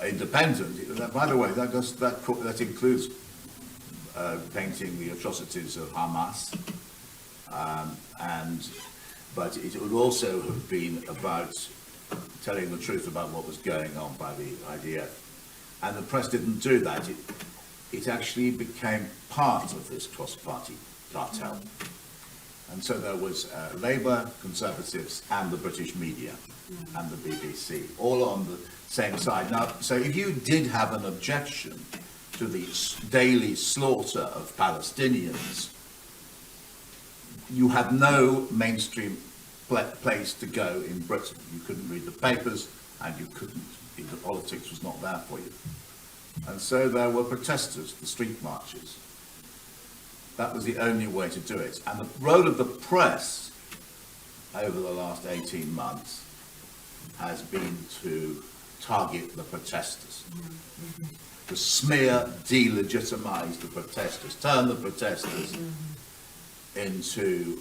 [SPEAKER 8] independent. By the way, that includes painting the atrocities of Hamas, but it would also have been about telling the truth about what was going on by the IDF. And the press didn't do that. It actually became part of this cross-party cartel. And so there was Labour, Conservatives, and the British media, and the BBC, all on the same side. Now, so if you did have an objection to the daily slaughter of Palestinians, you had no mainstream place to go in Britain. You couldn't read the papers, and you couldn't, the politics was not there for you. And so there were protesters, the street marches. That was the only way to do it. And the role of the press over the last 18 months has been to target the protesters, to smear, delegitimize the protesters, turn the protesters into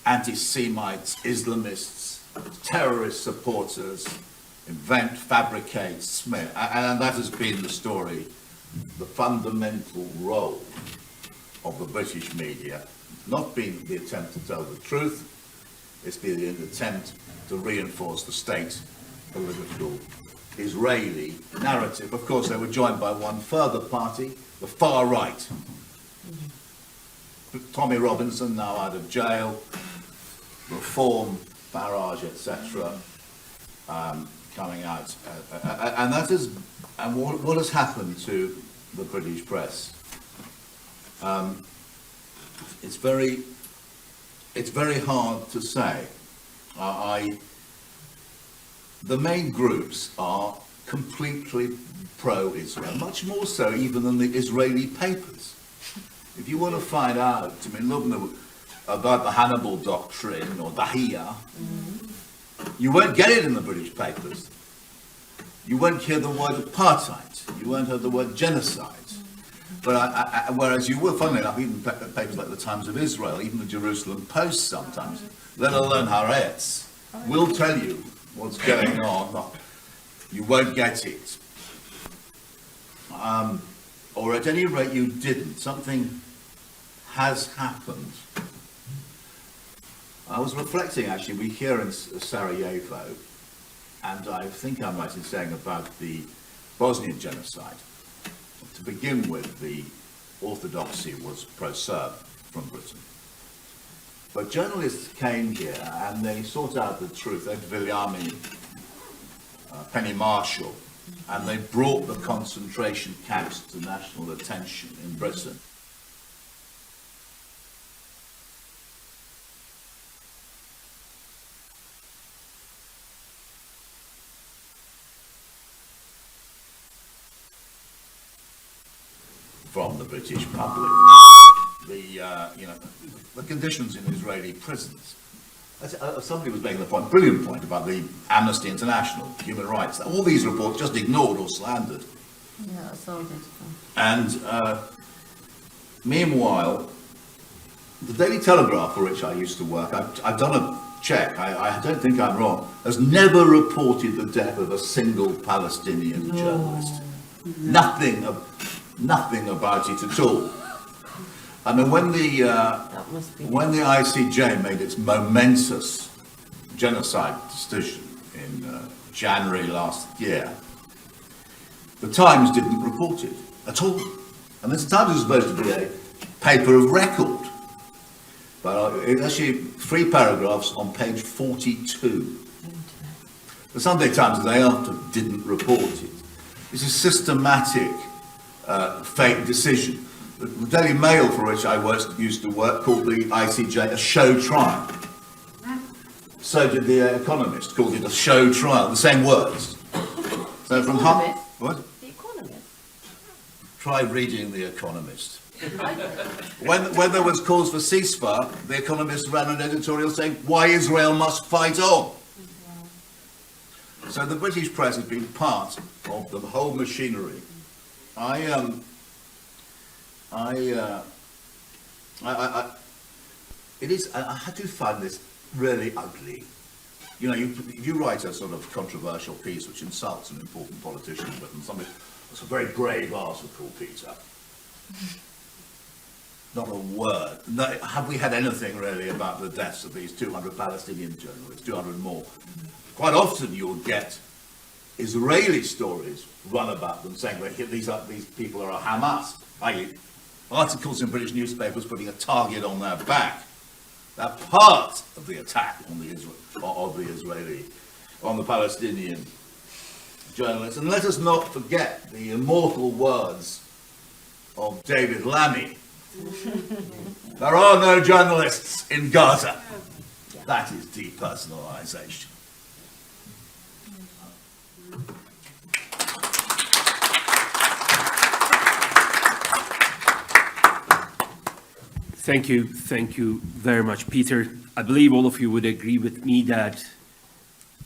[SPEAKER 8] anti-Semites, Islamists, terrorist supporters, invent, fabricate, smear. And that has been the story, the fundamental role of the British media. Not been the attempt to tell the truth, it's been an attempt to reinforce the state political Israeli narrative. Of course, they were joined by one further party, the far right. Tommy Robinson, now out of jail, Reform, Farage, etc., coming out, and that is, and what has happened to the British press? It's very hard to say. The main groups are completely pro-Israel, much more so even than the Israeli papers. If you want to find out, I mean, look about the Hannibal Doctrine or Dahia, you won't get it in the British papers. You won't hear the word apartheid. You won't hear the word genocide. But whereas you will, funnily enough, even papers like the Times of Israel, even the Jerusalem Post sometimes, let alone Haaretz, will tell you what's going on. You won't get it. Or at any rate, you didn't. Something has happened. I was reflecting, actually, we here in Sarajevo, and I think I'm right in saying about the Bosnian genocide. To begin with, the orthodoxy was pro-Serb from Britain. But journalists came here and they sought out the truth. Ed Viliami, Penny Marshall, and they brought the concentration camps to national attention in Britain. From the British public, the conditions in Israeli prisons. Somebody was making a brilliant point about the Amnesty International, human rights. All these reports just ignored or slandered.
[SPEAKER 5] Yeah, I saw that.
[SPEAKER 8] And meanwhile, the Daily Telegraph, for which I used to work, I've done a check. I don't think I'm wrong. Has never reported the death of a single Palestinian journalist. Nothing about it at all. I mean, when the ICJ made its momentous genocide decision in January last year, the Times didn't report it at all. And this Times is supposed to be a paper of record. But it's actually 3 paragraphs on page 42. The Sunday Times the day after didn't report it. It's a systematic fake decision. The Daily Mail, for which I used to work, called the ICJ a show trial. So did the Economist, called it a show trial, the same words. So from
[SPEAKER 5] Economist?
[SPEAKER 8] What?
[SPEAKER 5] The Economist.
[SPEAKER 8] Try reading The Economist. When there was calls for ceasefire, The Economist ran an editorial saying, why Israel must fight on. So the British press has been part of the whole machinery. I do find this really ugly. You know, if you write a sort of controversial piece which insults an important politician, but something, it's a very brave article, Peter. Not a word. No, have we had anything really about the deaths of these 200 Palestinian journalists, 200 more? Quite often you'll get Israeli stories run about them saying that these people are a Hamas, i.e. articles in British newspapers putting a target on their back. They're part of the attack on the Palestinian journalists. And let us not forget the immortal words of David Lammy. There are no journalists in Gaza. That is depersonalization.
[SPEAKER 1] Thank you very much, Peter. I believe all of you would agree with me that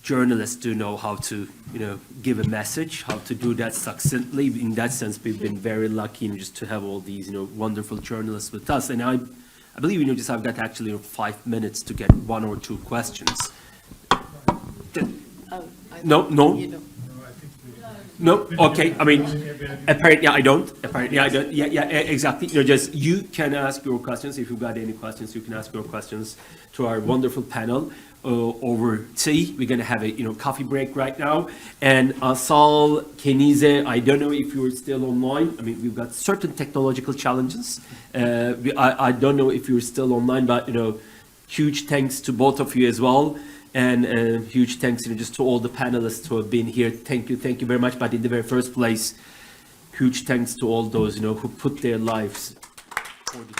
[SPEAKER 1] journalists do know how to, give a message, how to do that succinctly. In that sense, we've been very lucky just to have all these, wonderful journalists with us. And I believe, just I've got actually 5 minutes to get 1 or 2 questions. No. No, okay, I mean, apparently I don't. Yeah, exactly. Just you can ask your questions. If you've got any questions, you can ask your questions to our wonderful panel over tea. We're going to have a, coffee break right now. And Asal, Kenize, I don't know if you're still online. I mean, we've got certain technological challenges. I don't know if you're still online, but, huge thanks to both of you as well. And huge thanks, just to all the panelists who have been here. Thank you very much. But in the very first place, huge thanks to all those, who put their lives for the